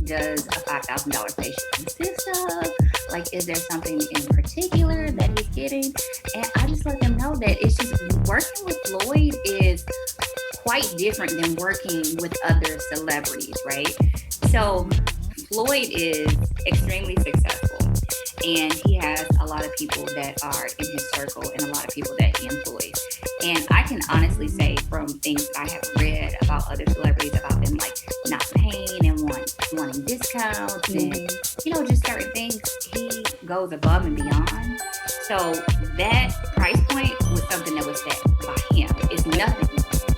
does a $5,000 facial consist of? Like, is there something in particular that he's getting? And I just let them know that it's just working with Floyd is quite different than working with other celebrities, right? So Floyd is extremely successful, and he has a lot of people that are in his circle and a lot of people that he employs. And I can honestly say from things that I have read about other celebrities, about them like not paying and wanting discounts and, just certain things, he goes above and beyond. So that price point was something that was set by him. It's nothing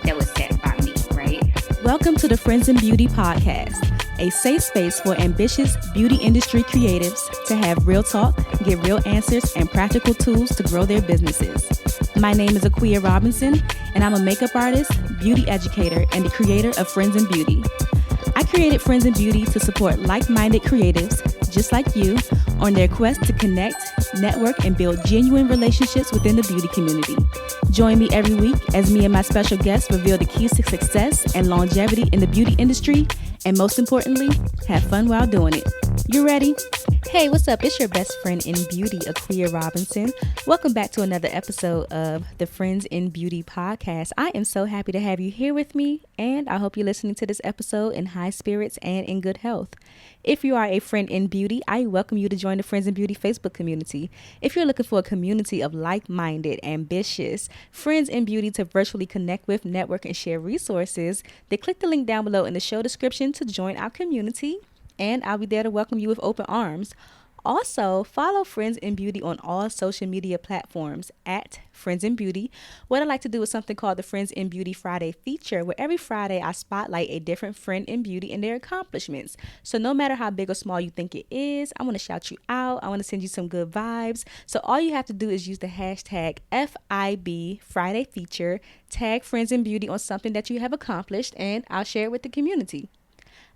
that was set by me, right? Welcome to the Friends in Beauty podcast, a safe space for ambitious beauty industry creatives to have real talk, get real answers, and practical tools to grow their businesses. My name is Bianca Robinson, and I'm a makeup artist, beauty educator, and the creator of Friends in Beauty. I created Friends in Beauty to support like-minded creatives, just like you, on their quest to connect, network, and build genuine relationships within the beauty community. Join me every week as me and my special guests reveal the keys to success and longevity in the beauty industry, and most importantly, have fun while doing it. You ready? Hey, what's up? It's your best friend in beauty, Bianca Robinson. Welcome back to another episode of the Friends in Beauty podcast. I am so happy to have you here with me, and I hope you're listening to this episode in high spirits and in good health. If you are a friend in beauty, I welcome you to join the Friends in Beauty Facebook community. If you're looking for a community of like-minded, ambitious friends in beauty to virtually connect with, network, and share resources, then click the link down below in the show description to join our community, and I'll be there to welcome you with open arms. Also, follow Friends in Beauty on all social media platforms at Friends in Beauty. What I like to do is something called the Friends in Beauty Friday feature, where every Friday I spotlight a different friend in beauty and their accomplishments. So no matter how big or small you think it is, I want to shout you out. I want to send you some good vibes. So all you have to do is use the hashtag FIB Friday feature, tag Friends in Beauty on something that you have accomplished, and I'll share it with the community.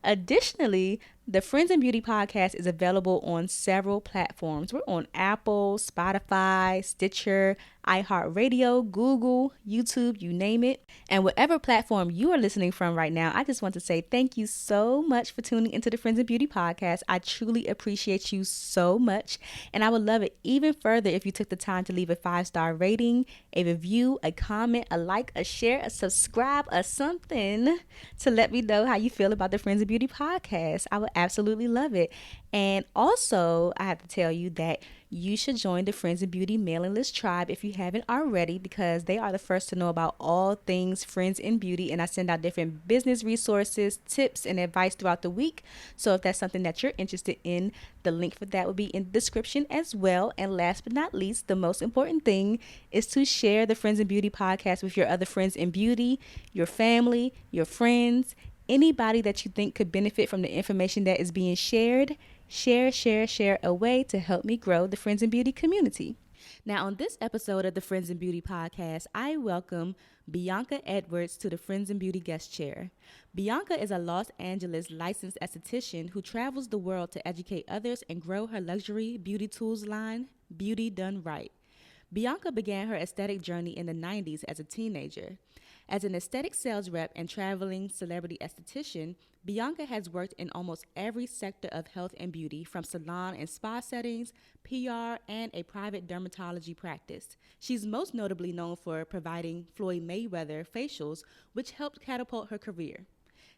Additionally, the Friends in Beauty podcast is available on several platforms. We're on Apple, Spotify, Stitcher, iHeartRadio, Google, YouTube, you name it. And whatever platform you are listening from right now, I just want to say thank you so much for tuning into the Friends in Beauty podcast. I truly appreciate you so much. And I would love it even further if you took the time to leave a 5-star rating, a review, a comment, a like, a share, a subscribe, or something to let me know how you feel about the Friends in Beauty podcast. I would absolutely love it. And also, I have to tell you that you should join the Friends in Beauty mailing list tribe if you haven't already, because they are the first to know about all things Friends in Beauty, and I send out different business resources, tips, and advice throughout the week. So if that's something that you're interested in, the link for that will be in the description as well. And last but not least, the most important thing is to share the Friends in Beauty podcast with your other friends in beauty, your family, your friends, anybody that you think could benefit from the information that is being shared. Share away to help me grow the Friends in Beauty community. Now, on this episode of the Friends in Beauty podcast, I welcome Bianca Edwards to the Friends in Beauty guest chair. Bianca is a Los Angeles licensed esthetician who travels the world to educate others and grow her luxury beauty tools line, Beauty Done Right. Bianca began her aesthetic journey in the 90s as a teenager. As an aesthetic sales rep and traveling celebrity esthetician, Bianca has worked in almost every sector of health and beauty, from salon and spa settings, PR, and a private dermatology practice. She's most notably known for providing Floyd Mayweather facials, which helped catapult her career.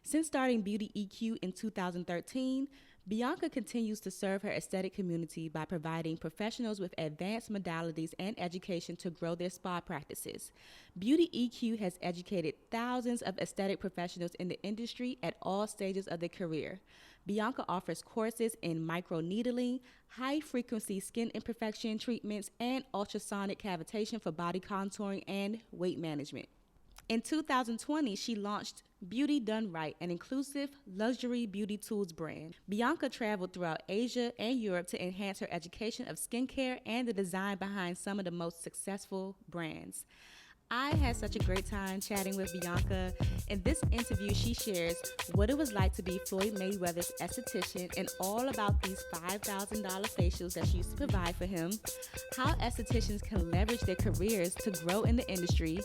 Since starting Beauty EQ in 2013, Bianca continues to serve her aesthetic community by providing professionals with advanced modalities and education to grow their spa practices. Beauty EQ has educated thousands of aesthetic professionals in the industry at all stages of their career. Bianca offers courses in microneedling, high-frequency skin imperfection treatments, and ultrasonic cavitation for body contouring and weight management. In 2020, she launched Beauty Done Right, an inclusive luxury beauty tools brand. Bianca traveled throughout Asia and Europe to enhance her education of skincare and the design behind some of the most successful brands. I had such a great time chatting with Bianca. In this interview, she shares what it was like to be Floyd Mayweather's esthetician and all about these $5,000 facials that she used to provide for him, how estheticians can leverage their careers to grow in the industry,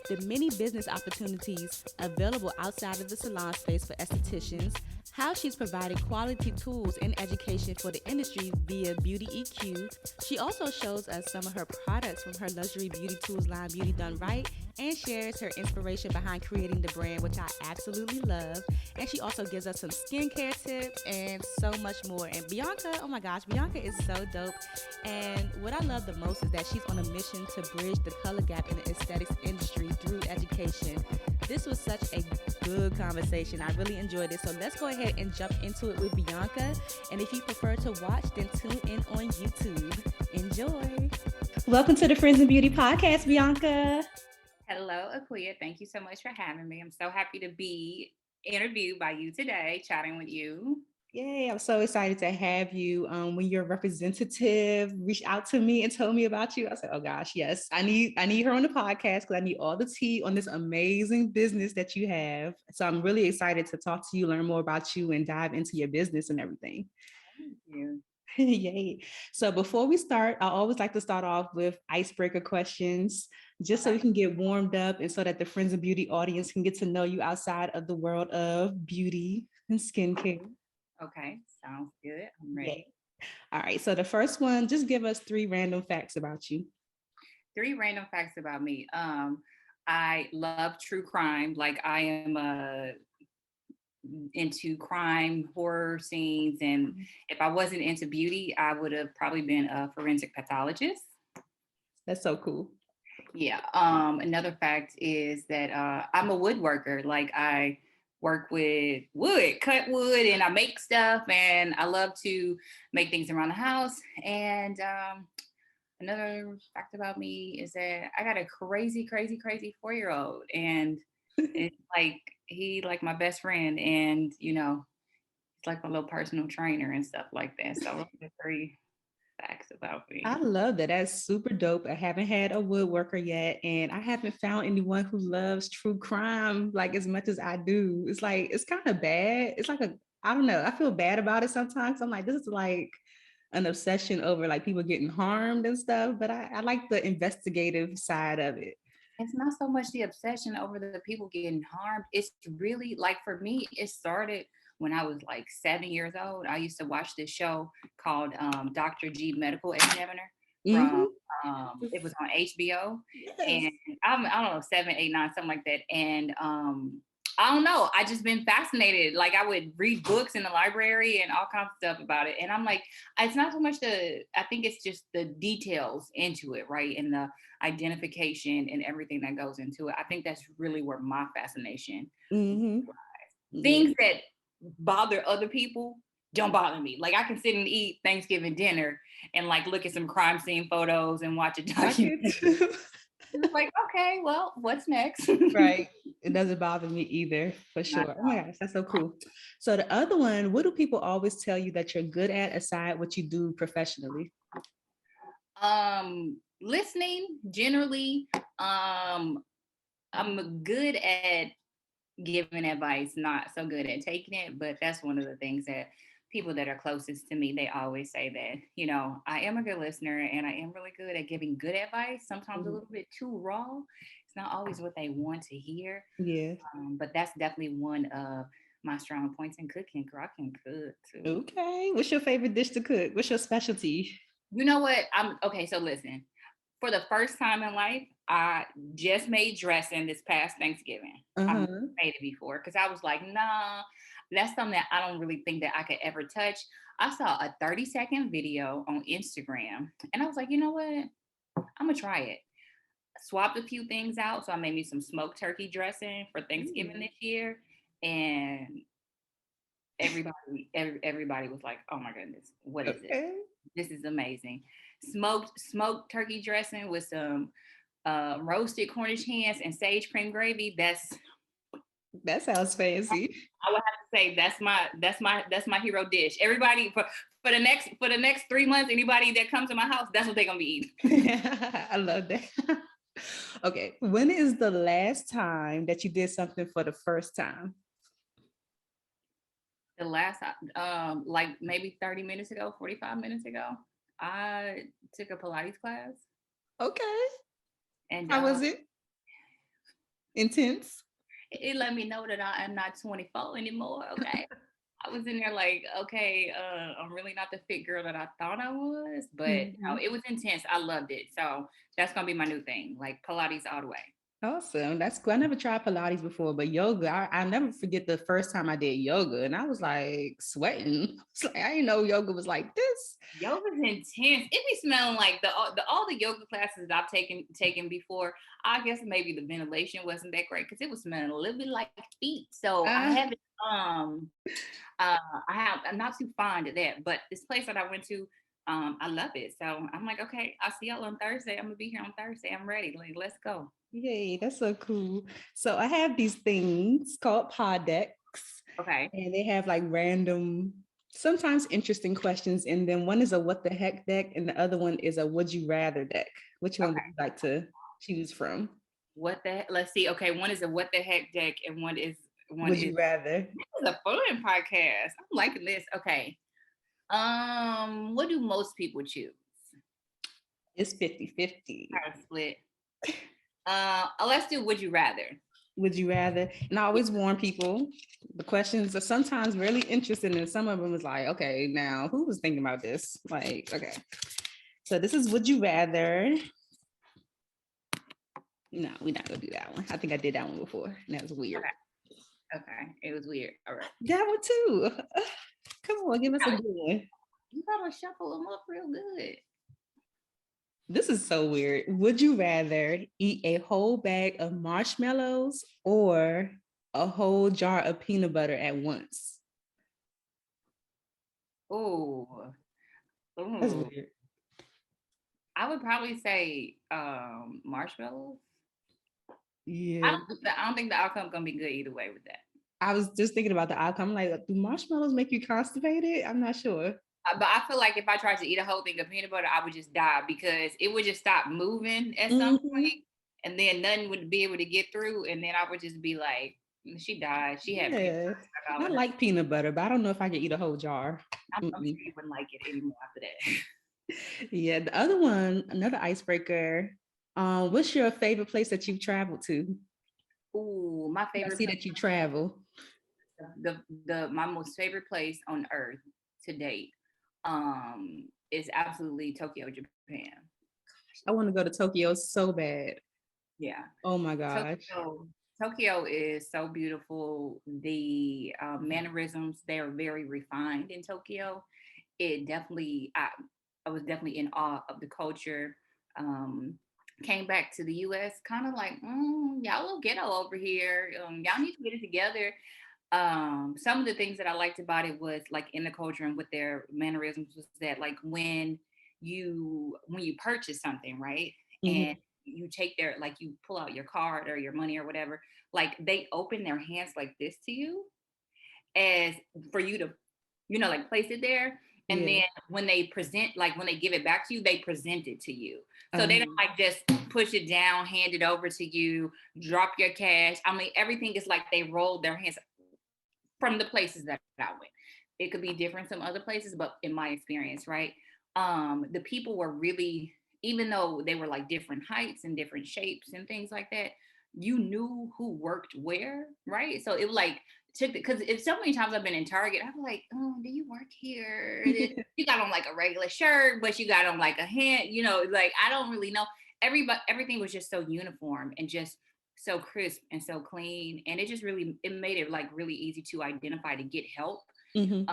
the many business opportunities available outside of the salon space for estheticians, how she's providing quality tools and education for the industry via Beauty EQ. She also shows us some of her products from her luxury beauty tools line, Beauty Done Right, and shares her inspiration behind creating the brand, which I absolutely love. And she also gives us some skincare tips and so much more. And Bianca, oh my gosh, Bianca is so dope. And what I love the most is that she's on a mission to bridge the color gap in the aesthetics industry through education. This was such a good conversation. I really enjoyed it. So let's go ahead and jump into it with Bianca. And if you prefer to watch, then tune in on YouTube. Enjoy. Welcome to the Friends in Beauty podcast, Bianca. Hello, Aquia. Thank you so much for having me. I'm so happy to be interviewed by you today, chatting with you. Yay, I'm so excited to have you. When your representative reached out to me and told me about you, I said, oh gosh, yes, I need her on the podcast because I need all the tea on this amazing business that you have. So I'm really excited to talk to you, learn more about you, and dive into your business and everything. Thank you. Yay. So before we start, I always like to start off with icebreaker questions, just so we can get warmed up and so that the Friends of Beauty audience can get to know you outside of the world of beauty and skincare. Okay, sounds good. I'm ready. Yay. All right. So the first one, just give us 3 random facts about you. 3 random facts about me. I love true crime. Like I am into crime, horror scenes, and if I wasn't into beauty, I would have probably been a forensic pathologist. That's so cool. Yeah. Another fact is that I'm a woodworker. Like I work with wood, cut wood, and I make stuff, and I love to make things around the house. And another fact about me is that I got a crazy 4-year-old, and it's like he like my best friend, and you know, it's like my little personal trainer and stuff like that. So those are 3 facts about me. I love that. That's super dope. I haven't had a woodworker yet, and I haven't found anyone who loves true crime like as much as I do. It's like it's kind of bad. It's like I don't know. I feel bad about it sometimes. I'm like, this is like an obsession over like people getting harmed and stuff. But I like the investigative side of it. It's not so much the obsession over the people getting harmed. It's really like for me, it started when I was like 7 years old. I used to watch this show called Dr. G Medical Examiner from it was on HBO. Yes. And I don't know, 7, 8, 9, something like that. And I don't know. I just been fascinated. Like I would read books in the library and all kinds of stuff about it. And I'm like, it's not so much I think it's just the details into it, right? And the identification and everything that goes into it. I think that's really where my fascination lies. Things that bother other people don't bother me. Like I can sit and eat Thanksgiving dinner and like look at some crime scene photos and watch a documentary. It's like, okay, well, what's next? Right. It doesn't bother me either, for sure. Oh my gosh, that's so cool. So the other one, what do people always tell you that you're good at aside what you do professionally? Listening, generally. I'm good at giving advice, not so good at taking it, but that's one of the things that people that are closest to me, they always say that, you know, I am a good listener and I am really good at giving good advice, sometimes a little bit too raw. It's not always what they want to hear. Yeah. But that's definitely one of my strong points in cooking. Girl, I can cook too. Okay. What's your favorite dish to cook? What's your specialty? You know what? Okay, so listen. For the first time in life, I just made dressing this past Thanksgiving. I've never made it before because I was like, nah, that's something that I don't really think that I could ever touch. I saw a 30-second video on Instagram and I was like, you know what? I'm gonna try it. Swapped a few things out. So I made me some smoked turkey dressing for Thanksgiving this year. And everybody was like, oh my goodness, what is it? This is amazing. Smoked turkey dressing with some roasted Cornish hens and sage cream gravy. That sounds fancy. I would have to say that's my hero dish. Everybody for the next 3 months, anybody that comes to my house, that's what they're gonna be eating. I love that. Okay. When is the last time that you did something for the first time? The last, like maybe 30 minutes ago, 45 minutes ago, I took a Pilates class, Okay. and How was it? Intense? it let me know that I am not 24 anymore. Okay. I was in there like, okay, I'm really not the fit girl that I thought I was, but no, Mhm. it was intense. I loved it. So that's gonna be my new thing, like Pilates all the way. Awesome. That's cool. I never tried Pilates before, but yoga, I'll never forget the first time I did yoga and I was like sweating. It's like, I didn't know yoga was like this. Yoga's intense. It be smelling like the all the yoga classes that I've taken before. I guess maybe the ventilation wasn't that great because it was smelling a little bit like feet. So I Ah, haven't I'm not too fond of that. But this place that I went to, I love it. So I'm like, okay, I'll see y'all on Thursday. I'm gonna be here on Thursday. I'm ready. Like, let's go. yay, that's so cool. So I have these things called pod decks, Okay. and they have like random, sometimes interesting questions. And then one is a what the heck deck, and the other one is a would you rather deck. Which one would Okay. you like to choose from? What the heck? Let's see. Okay, one is a what the heck deck, and one Would is you rather? this is a fun podcast. I'm liking this. Okay. What do most people choose? It's 50-50. Kind of split. Let's do would you rather. Would you rather? And I always warn people, the questions are sometimes really interesting, and some of them is like, okay, now who was thinking about this? Like, okay. So this is would you rather. No, we're not gonna do that one. I think I did that one before. And that was weird. Okay. It was weird. All right. That one too. Come on, give us a good one. You gotta shuffle them up real good. This is so weird. Would you rather eat a whole bag of marshmallows or a whole jar of peanut butter at once? Oh, That's ooh. weird. I would probably say marshmallows. Yeah. I don't think the outcome gonna be good either way with that. I was just thinking about the outcome. Like, do marshmallows make you constipated? I'm not sure. But I feel like if I tried to eat a whole thing of peanut butter, I would just die because it would just stop moving at some Mhm. point, and then nothing would be able to get through, and then I would just be like, she died. She had peanut Yeah. butter stuck all I in her. like peanut butter, but I don't know if I can eat a whole jar. I'm Mm-mm. sure you wouldn't like it anymore after that. Yeah, the other one, another icebreaker. What's your favorite place that you've traveled to? Ooh, my I favorite see place, that you travel. my most favorite place on earth to date, is absolutely Tokyo, Japan. I want to go to Tokyo so bad. Yeah. Oh my gosh. Tokyo is so beautiful. The mannerisms, they are very refined in Tokyo. It definitely, I was definitely in awe of the culture. Um, Came back to the US kind of like, y'all little ghetto over here. Y'all need to get it together. Some of the things that I liked about it was like in the culture and with their mannerisms was that like when you purchase something, right? And Mhm. you take their like you pull out your card or your money or whatever, like they open their hands like this to you as for you to, like place it there. And Yeah. then when they present, like when they give it back to you, they present it to you. So they don't Um, like just push it down, hand it over to you, drop your cash. I mean, everything is like they rolled their hands from the places that I went. It could be different some other places, but in my experience, right? The people were really, even though they were like different heights and different shapes and things like that, you knew who worked where, right? So it was like took because if so many times I've been in Target, I'm like, oh, do you work here? You got on like a regular shirt, but you got on like a hand, like I don't really know. Everything was just so uniform and just so crisp and so clean, and it just really it made it like really easy to identify to get help mhm.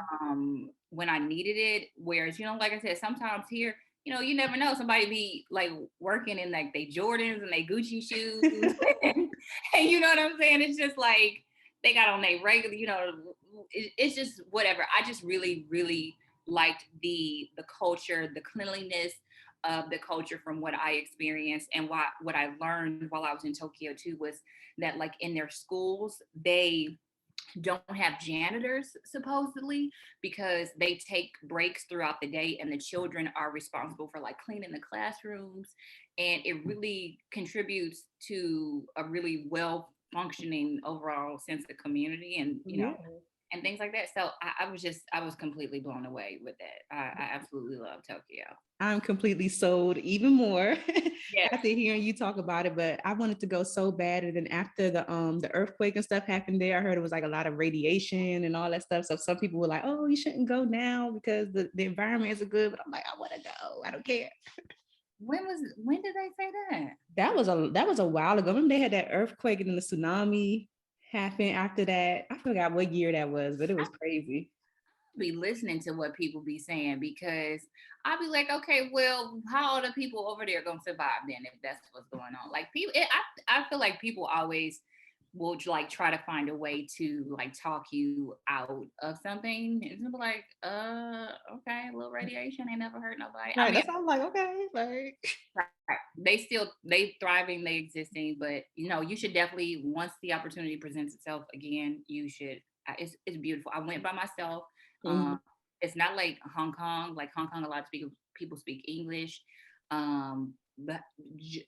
when I needed it. Whereas, like I said, sometimes here, you never know, somebody be like working in like they Jordans and they Gucci shoes and you know what I'm saying, it's just like they got on their regular, it's just whatever. I just really really liked the culture, the cleanliness of the culture from what I experienced. And what I learned while I was in Tokyo too was that like in their schools, they don't have janitors supposedly because they take breaks throughout the day and the children are responsible for like cleaning the classrooms, and it really contributes to a really well functioning overall sense of community, and Yeah. and things like that. So I was completely blown away with that. I absolutely love Tokyo. I'm completely sold even more Yes. after hearing you talk about it. But I wanted to go so bad. And then after the earthquake and stuff happened there, I heard it was like a lot of radiation and all that stuff. So some people were like, oh, you shouldn't go now because the environment isn't good. But I'm like, I want to go. I don't care. When did they say that? That was a while ago. Remember they had that earthquake and then the tsunami happened after that. I forgot what year that was, but it was crazy. Be listening to what people be saying, because I'll be like, okay, well, how are the people over there gonna survive then if that's what's going on? Like I feel like people always will like try to find a way to like talk you out of something. It's gonna be like, okay, a little radiation ain't never hurt nobody. I Right. mean, That's all I'm like, okay, like right, they thriving, they existing, but you should definitely, once the opportunity presents itself again, you should. It's beautiful. I went by myself. um mhm, it's not like Hong Kong. Like Hong Kong, a lot of people speak English. But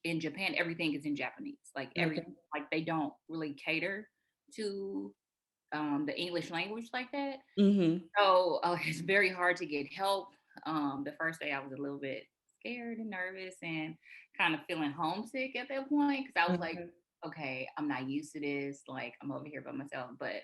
in Japan, everything is in Japanese. Like okay. like they don't really cater to the English language like that. Hmm. So it's very hard to get help. The first day I was a little bit scared and nervous and kind of feeling homesick at that point, because I was like, Okay. okay, I'm not used to this. Like I'm over here by myself, but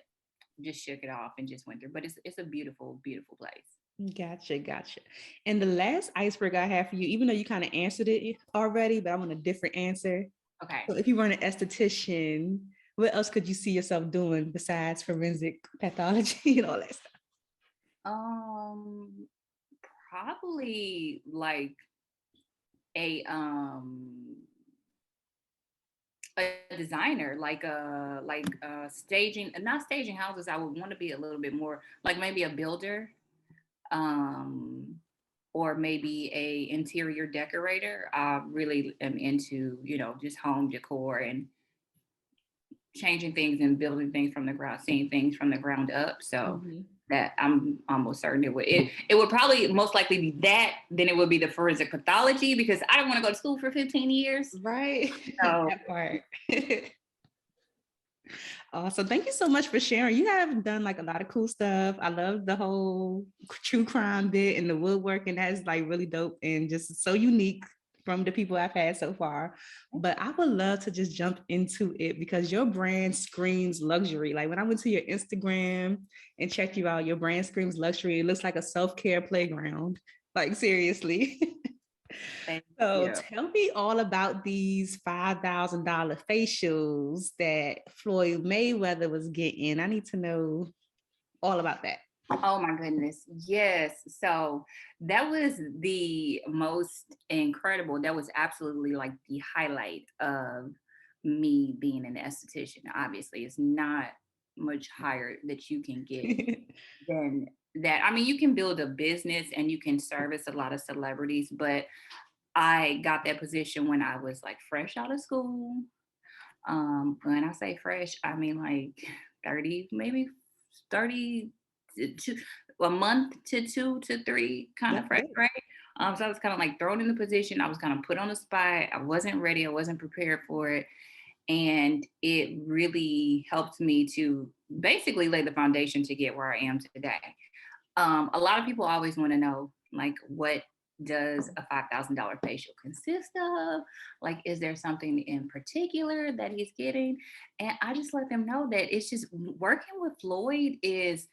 just shook it off and just went through. But it's a beautiful, beautiful place. Gotcha, gotcha. And the last icebreaker I have for you, even though you kind of answered it already, but I want a different answer. Okay. So if you were an esthetician, what else could you see yourself doing besides forensic pathology and all that stuff? Um, Probably like a a designer, like staging, not staging houses. I would want to be a little bit more like maybe a builder, um or maybe a interior decorator. I really am into just home decor and changing things and building things from the ground, seeing things from the ground up. So Mhm. that I'm almost certain it would probably most likely be that. Then it would be the forensic pathology, because I don't want to go to school for 15 years. Right. So That part. Awesome. Thank you so much for sharing. You have done like a lot of cool stuff. I love the whole true crime bit and the woodworking. That is like really dope and just so unique from the people I've had so far. But I would love to just jump into it because your brand screams luxury. Like when I went to your Instagram and checked you out, your brand screams luxury. It looks like a self-care playground. Like seriously. thank So you. tell me all about these $5,000 facials that Floyd Mayweather was getting. I need to know all about that. Oh my goodness. Yes. So that was the most incredible. That was absolutely like the highlight of me being an esthetician. Obviously, it's not much higher that you can get than that. I mean, you can build a business and you can service a lot of celebrities, but I got that position when I was like fresh out of school. When I say fresh, I mean like 30, maybe 30 to a month to 2 to 3, kind of fresh, Okay. right? So I was kind of like thrown in the position. I was kind of put on the spot. I wasn't ready. I wasn't prepared for it. And it really helped me to basically lay the foundation to get where I am today. A lot of people always want to know, like, what does a $5,000 facial consist of? Like, is there something in particular that he's getting? And I just let them know that it's just working with Floyd is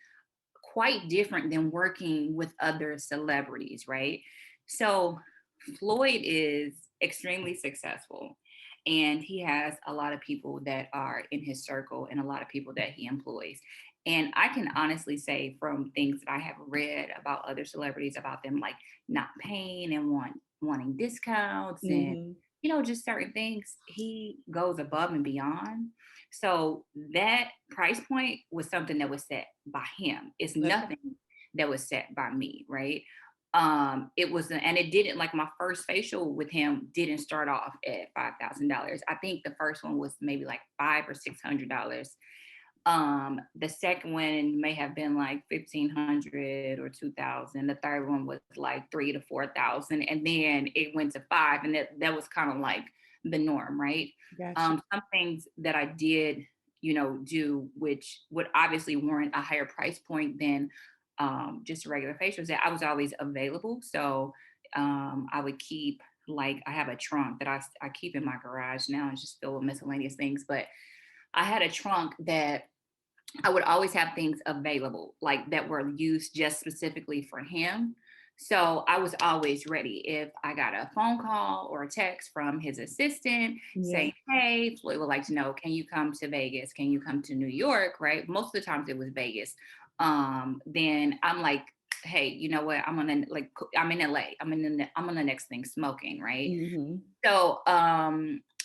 quite different than working with other celebrities, right? So Floyd is extremely successful, and he has a lot of people that are in his circle and a lot of people that he employs. And I can honestly say from things that I have read about other celebrities, about them like not paying and wanting discounts and Mhm. just certain things, he goes above and beyond. So that price point was something that was set by him. It's Okay. nothing that was set by me, right? It was, and it didn't, like, my first facial with him didn't start off at $5,000. I think the first one was maybe like $500 or $600. The second one may have been like 1,500 or 2,000. The third one was like 3 to 4,000, and then it went to 5, and that was kind of like the norm, right? Gotcha. Some things that I did, do, which would obviously warrant a higher price point than just regular facials, that I was always available. So I would keep, like, I have a trunk that I keep in my garage now. It's just filled with miscellaneous things, but I had a trunk that I would always have things available, like that were used just specifically for him. So I was always ready. If I got a phone call or a text from his assistant Yeah. saying, "Hey, Floyd would like to know, can you come to Vegas? Can you come to New York?" Right? Most of the times it was Vegas. Then I'm like, "Hey, you know what? I'm in LA. I'm on the next thing smoking, right?" Mm-hmm. So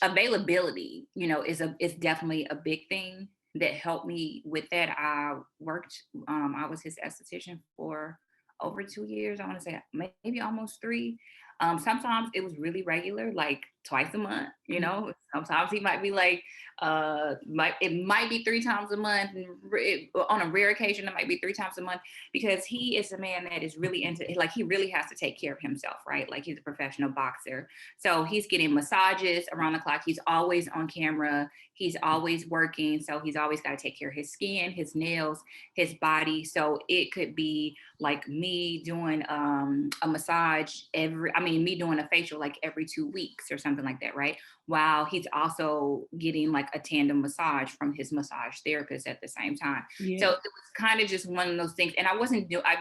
availability, is definitely a big thing that helped me with that. I was his esthetician for over 2 years. I want to say maybe almost three. Sometimes it was really regular, like twice a month, Sometimes he might be like, it might be 3 times a month. And on a rare occasion, it might be 3 times a month, because he is a man that is really into, like, he really has to take care of himself, right? Like, he's a professional boxer. So he's getting massages around the clock. He's always on camera. He's always working. So he's always got to take care of his skin, his nails, his body. So it could be like me doing a massage me doing a facial like every 2 weeks or something like that, right? While he's also getting like a tandem massage from his massage therapist at the same time. So Yeah. it was kind of just one of those things. And I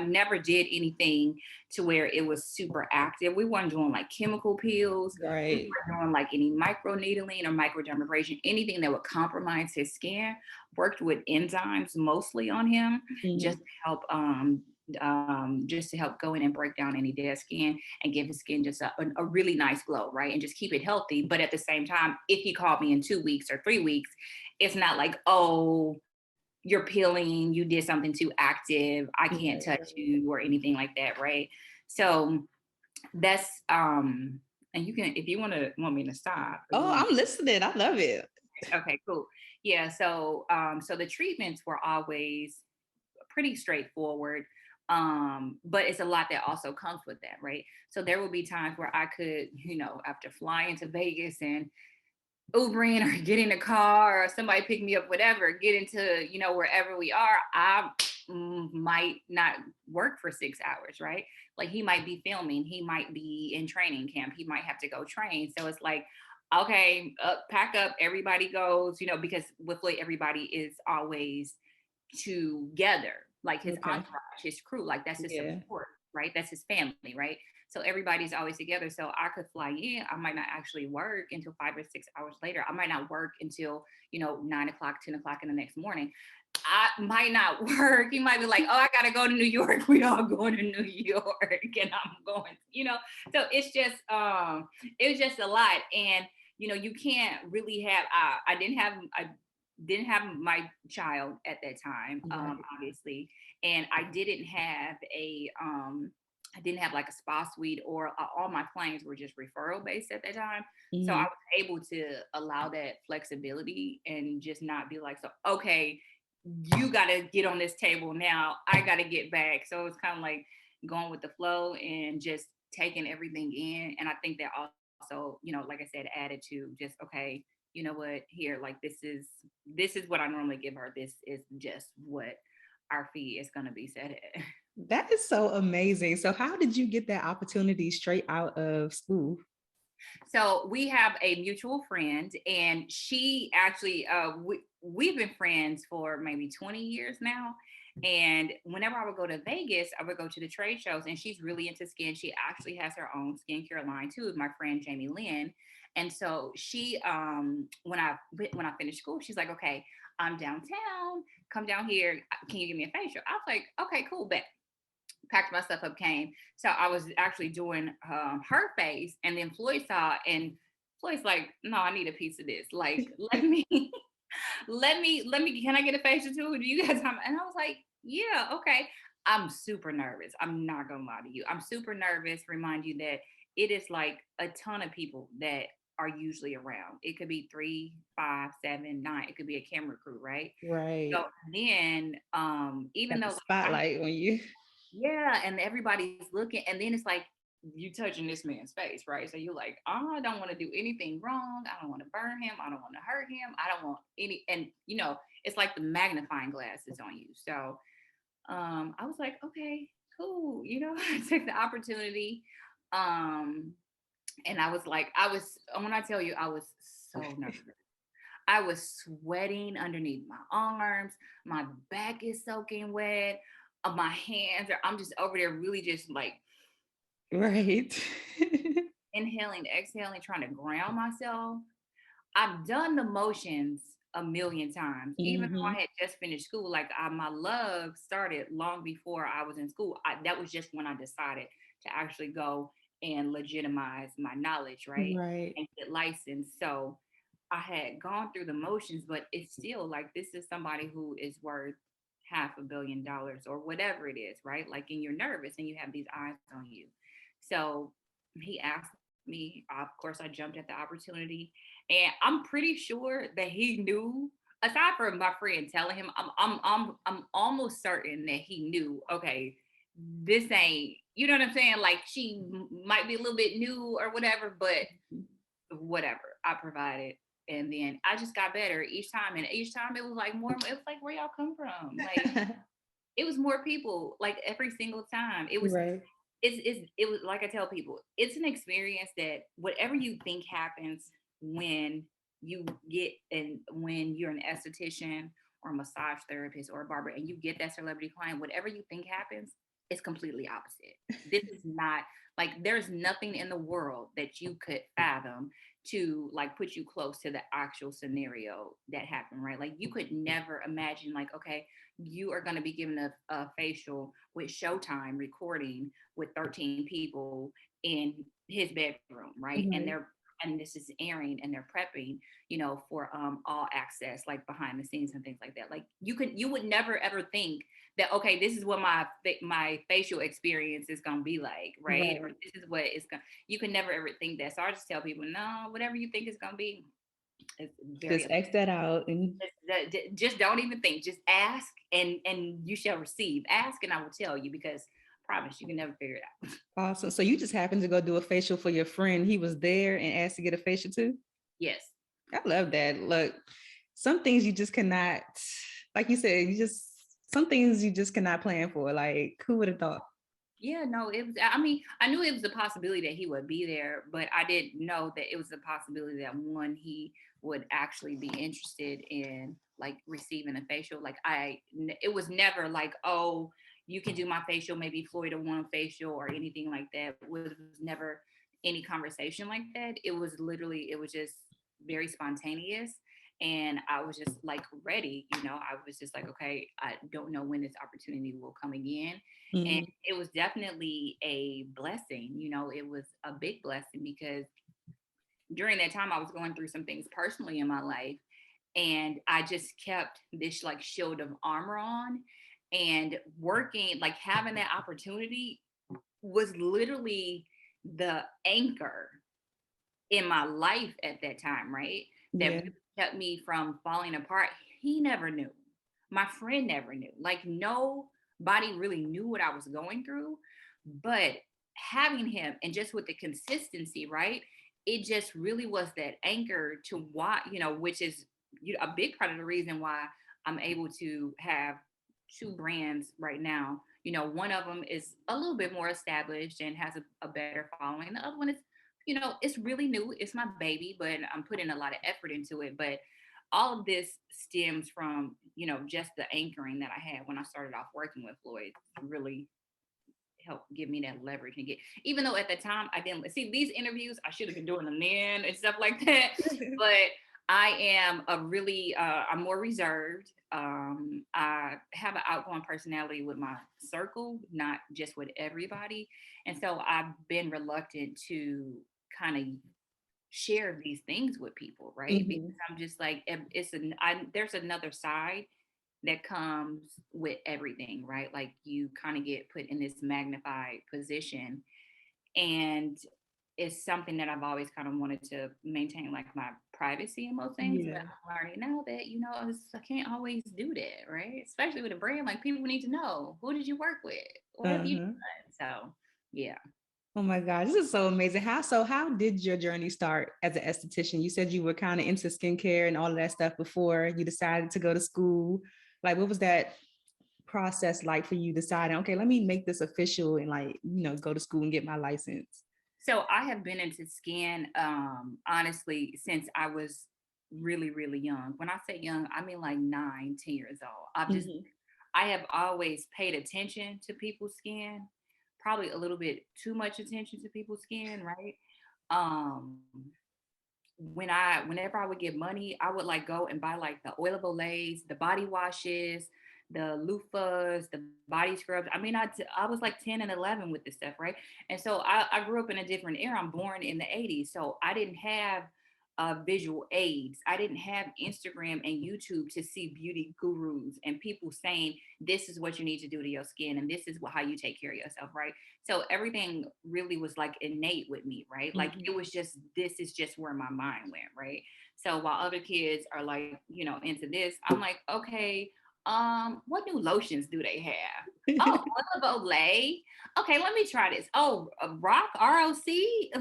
never did anything to where it was super active. We weren't doing like chemical peels. We Right. weren't doing like any microneedling or microdermabrasion, anything that would compromise his skin. Worked with enzymes mostly on him, Mm-hmm. just to help go in and break down any dead skin and give his skin just a really nice glow, right? And just keep it healthy. But at the same time, if he called me in 2 weeks or 3 weeks, it's not like, "Oh, you're peeling, you did something too active, I can't touch you," or anything like that, right? So that's and you can, if you want me to stop, or you Oh, want I'm listening. I love it. okay, cool. Yeah, so the treatments were always pretty straightforward. But it's a lot that also comes with that, right? So there will be times where I could, after flying to Vegas and Ubering or get in a car or somebody pick me up, whatever, get into, wherever we are, I might not work for 6 hours, right? Like, he might be filming, he might be in training camp, he might have to go train. So it's like, okay, pack up, everybody goes, because with Floyd, everybody is always together, like his Okay. entourage, his crew, like that's his Yeah. support, right? That's his family, right? So everybody's always together. So I could fly in, I might not actually work until 5 or 6 hours later. I might not work until 9 o'clock, 10 o'clock in the next morning. I might not work. He might be like, "Oh, I gotta go to New York. We all going to New York," and I'm going. So it's just a lot, and you can't really have. I didn't have my child at that time, Right. obviously, and I didn't have like a spa suite, or all my clients were just referral based at that time. So I Mm-hmm. was able to allow that flexibility and just not be like, "So, okay, you got to get on this table now. I got to get back." So it's kind of like going with the flow and just taking everything in. And I think that also, like I said, added to just, okay, you know what, here, like, this is what I normally give her. This is just what our fee is going to be set at. That is so amazing. So, how did you get that opportunity straight out of school? So we have a mutual friend, and she actually, we've been friends for maybe 20 years now. And whenever I would go to Vegas, I would go to the trade shows, and she's really into skin. She actually has her own skincare line too, my friend Jamie Lynn. And so she, when I finished school, she's like, "Okay, I'm downtown. Come down here. Can you give me a facial?" I was like, "Okay, cool, bet." Packed my stuff up, came. So I was actually doing her face, and then Floyd saw, and Floyd's like, "No, I need a piece of this. Like, let me, let me. Can I get a facial too? Do you guys have?" And I was like, "Yeah, okay." I'm super nervous. I'm not gonna lie to you. I'm super nervous. Remind you that it is like a ton of people that are usually around. It could be 3, 5, 7, 9. It could be a camera crew, right? Right. So then, even Got the though like, spotlight on you. yeah, and everybody's looking, and then it's like you touching this man's face, right? So you're like, oh, I don't want to do anything wrong. I don't want to burn him. I don't want to hurt him. I don't want any, and it's like the magnifying glass is on you. So I was like, okay, cool. I took the opportunity. Um, and I was like, when I tell you, I was so nervous. I was sweating underneath my arms. My back is soaking wet. My hands I'm just over there really just like Right. inhaling, exhaling, trying to ground myself. I've done the motions a million times, even though Hmm. I had just finished school. Like my love started long before I was in school. That was just when I decided to actually go and legitimize my knowledge, right? Right. And get licensed. So I had gone through the motions, but it's still like this is somebody who is worth $500 million or whatever it is, right? Like, and you're nervous and you have these eyes on you. So he asked me, of course, I jumped at the opportunity, and I'm pretty sure that he knew. Aside from my friend telling him, I'm almost certain that he knew. Okay, this ain't. You know what I'm saying? Like she might be a little bit new or whatever, but whatever. I provided, and then I just got better each time, and each time it was like more. It was like, where y'all come from? Like it was more people. Like every single time, it was Right. it was like I tell people, it's an experience that whatever you think happens when you get and when you're an esthetician or a massage therapist or a barber and you get that celebrity client, whatever you think happens, it's completely opposite. This is not like there's nothing in the world that you could fathom to like put you close to the actual scenario that happened, right? Like you could never imagine like, okay, you are going to be given a facial with Showtime recording with 13 people in his bedroom, right? Right. And this is airing and they're prepping, for all access, like behind the scenes and things like that. Like you would never ever think that okay, this is what my facial experience is gonna be like, right? Or Right. this is what it's gonna. You can never ever think that. So I just tell people, no, whatever you think it's gonna be, it's very Just X that out and just don't even think. Just ask, and you shall receive. Ask, and I will tell you because I promise you can never figure it out. awesome. So you just happened to go do a facial for your friend. He was there and asked to get a facial too. Yes. I love that. Look, some things you just cannot, like you said, some things you just cannot plan for. Like, who would have thought? Yeah, no, it was. I mean, I knew it was a possibility that he would be there, but I didn't know that it was a possibility that one he would actually be interested in like receiving a facial. Like it was never like, oh, you can do my facial. Maybe Floyd will want a facial or anything like that. It was never any conversation like that. It was literally, it was just very spontaneous. And I was just like ready, I was just like, okay, I don't know when this opportunity will come again. And Mhm. it was definitely a blessing. It was a big blessing because during that time I was going through some things personally in my life. And I just kept this like shield of armor on and working, like having that opportunity was literally the anchor in my life at that time, right? That Yeah. really kept me from falling apart. He never knew. My friend never knew. Like nobody really knew what I was going through. But having him and just with the consistency, right? It just really was that anchor to why, which is a big part of the reason why I'm able to have two brands right now. One of them is a little bit more established and has a better following. The other one is it's really new. It's my baby, but I'm putting a lot of effort into it. But all of this stems from, just the anchoring that I had when I started off working with Floyd really helped give me that leverage and get, even though at the time I didn't see these interviews, I should have been doing them then and stuff like that. But I am I'm more reserved. I have an outgoing personality with my circle, not just with everybody. And so I've been reluctant to kind of share these things with people, right? Because Mhm. I'm just like, there's another side that comes with everything, right? Like you kind of get put in this magnified position. And it's something that I've always kind of wanted to maintain, like my privacy and most things. But Yeah. I'm learning now that, I can't always do that, right? Especially with a brand, like people need to know, who did you work with? What have you Uh-huh. done? So yeah. Oh my God, this is so amazing. How did your journey start as an esthetician? You said you were kind of into skincare and all of that stuff before you decided to go to school. Like, what was that process like for you deciding, okay, let me make this official and like, go to school and get my license? So I have been into skin, honestly, since I was really, really young. When I say young, I mean like 9, 10 years old. Mhm. I have always paid attention to people's skin, probably a little bit too much attention to people's skin, right? Um, whenever I would get money, I would like go and buy like the oil of Olay, the body washes, the loofahs, the body scrubs. I mean, I was like 10 and 11 with this stuff, right? And so I grew up in a different era. I'm born in the 80s. So I didn't have visual aids. I didn't have Instagram and YouTube to see beauty gurus and people saying, this is what you need to do to your skin and this is how you take care of yourself, right? So everything really was like innate with me, right? Like Mhm. it was just, this is just where my mind went, right? So while other kids are like, into this, I'm like, okay, what new lotions do they have? Oh, Oil of Olay. Okay, let me try this. Oh, ROC.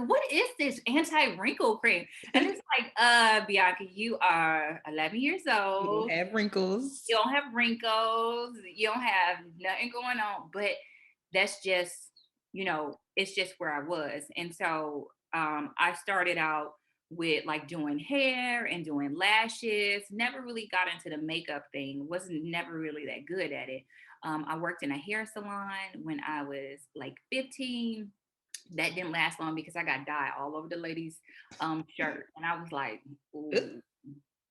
What is this anti-wrinkle cream? And it's like, Bianca, you are 11 years You don't old. have wrinkles. You don't have wrinkles. You don't have nothing going on. But that's just, it's just where I was. And so I started out with like doing hair and doing lashes. Never really got into the makeup thing. Wasn't never really that good at it. I worked in a hair salon when I was like 15. That didn't last long because I got dye all over the lady's shirt. And I was like, ooh,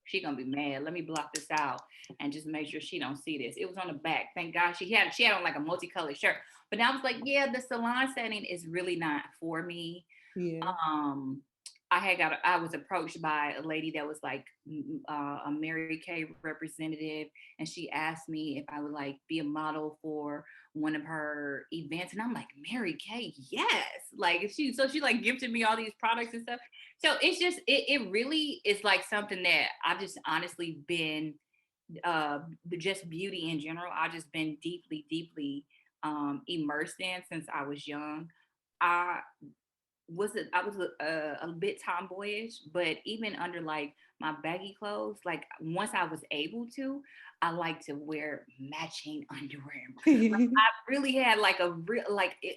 she gonna be mad. Let me block this out and just make sure she don't see this. It was on the back. Thank God she had on like a multicolored shirt. But I was like, yeah, the salon setting is really not for me. Yeah. um I was approached by a lady that was like a Mary Kay representative, and she asked me if I would like be a model for one of her events, and I'm like, Mary Kay, yes. Like she like gifted me all these products and stuff. So it's just it really is like something that I've just honestly been just beauty in general. I've just been deeply immersed in since I was young. I I was a bit tomboyish, but even under like my baggy clothes, like once I was able to, I like to wear matching underwear. Like I really had like a real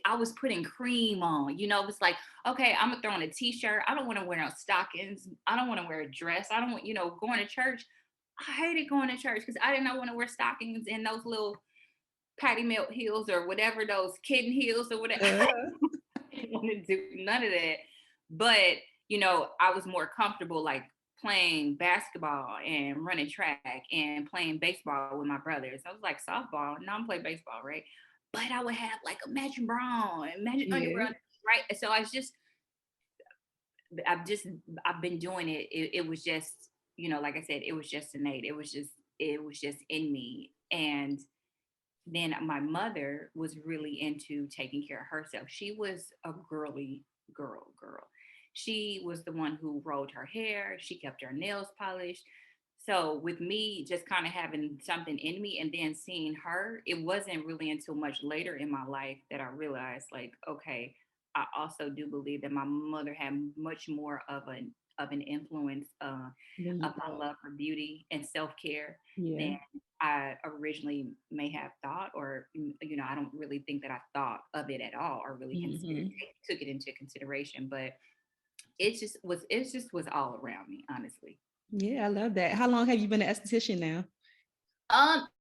I was putting cream on. It was like, okay, I'm gonna throw on a t-shirt. I don't want to wear no stockings. I don't want to wear a dress. I don't want, going to church. I hated going to church because I did not want to wear stockings and those little patty melt heels or whatever, those kitten heels or whatever. Didn't want to do none of that. But, I was more comfortable like playing basketball and running track and playing baseball with my brothers. I was like softball. Now I'm playing baseball, right? But I would have like a matching bra and matching underwear, Yeah. right? So I've just, I've been doing it. It was just, like I said, it was just innate. It was just in me. And then my mother was really into taking care of herself. She was a girly girl. She was the one who rolled her hair. She kept her nails polished. So with me just kind of having something in me and then seeing her, it wasn't really until much later in my life that I realized like, okay, I also do believe that my mother had much more of an influence Then you of my thought. love for beauty and self-care Yeah. than I originally may have thought, or I don't really think that I thought of it at all, or really considered Hmm. took it into consideration. But it just was all around me, honestly. Yeah, I love that. How long have you been an esthetician now?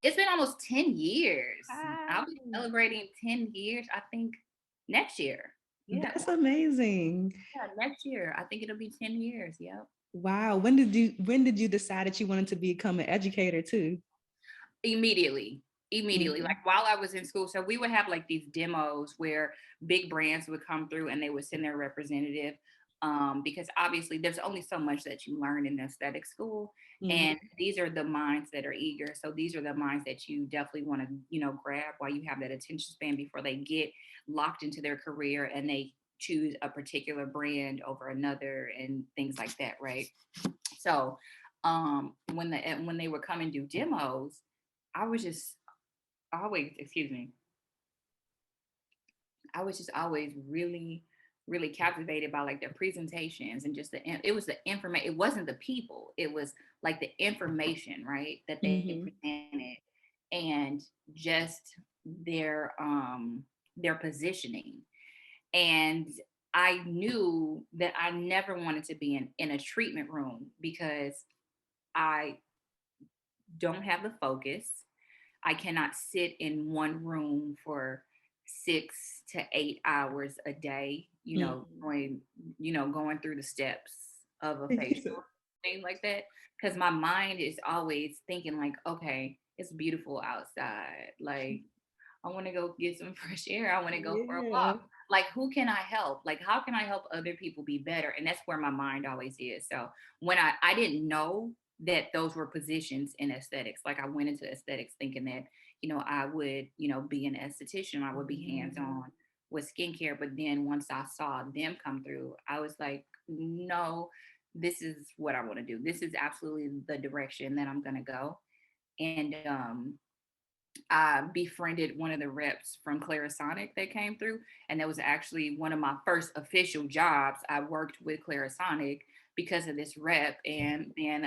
It's been almost 10 years. I'll be Wow. celebrating 10 years, I think, next year. Yeah, That's amazing. yeah, next year. I think it'll be 10 years. Yep. Wow. When did you decide that you wanted to become an educator too? Immediately, Mhm. like while I was in school. So we would have like these demos where big brands would come through and they would send their representative, because obviously there's only so much that you learn in the aesthetic school, and Mhm. these are the minds that are eager. So these are the minds that you definitely want to grab while you have that attention span before they get locked into their career and they choose a particular brand over another and things like that, right? So when they would come and do demos, I was just always, excuse me, I was just always really, really captivated by like their presentations and just it was the information. It wasn't the people. It was like the information, right? That they Mm-hmm. presented and just their positioning. And I knew that I never wanted to be in a treatment room because I don't have the focus. I cannot sit in one room for 6 to 8 hours a day, going through the steps of a facial thing like that. Because my mind is always thinking like, okay, it's beautiful outside. Like, I want to go get some fresh air. I want to go for a Yeah. walk. Like, who can I help? Like, how can I help other people be better? And that's where my mind always is. So when I didn't know that those were positions in aesthetics, like I went into aesthetics thinking that, I would, be an esthetician, I would be hands-on with skincare. But then once I saw them come through, I was like, no, this is what I want to do. This is absolutely the direction that I'm gonna go. And I befriended one of the reps from Clarisonic that came through. And that was actually one of my first official jobs. I worked with Clarisonic because of this rep, and then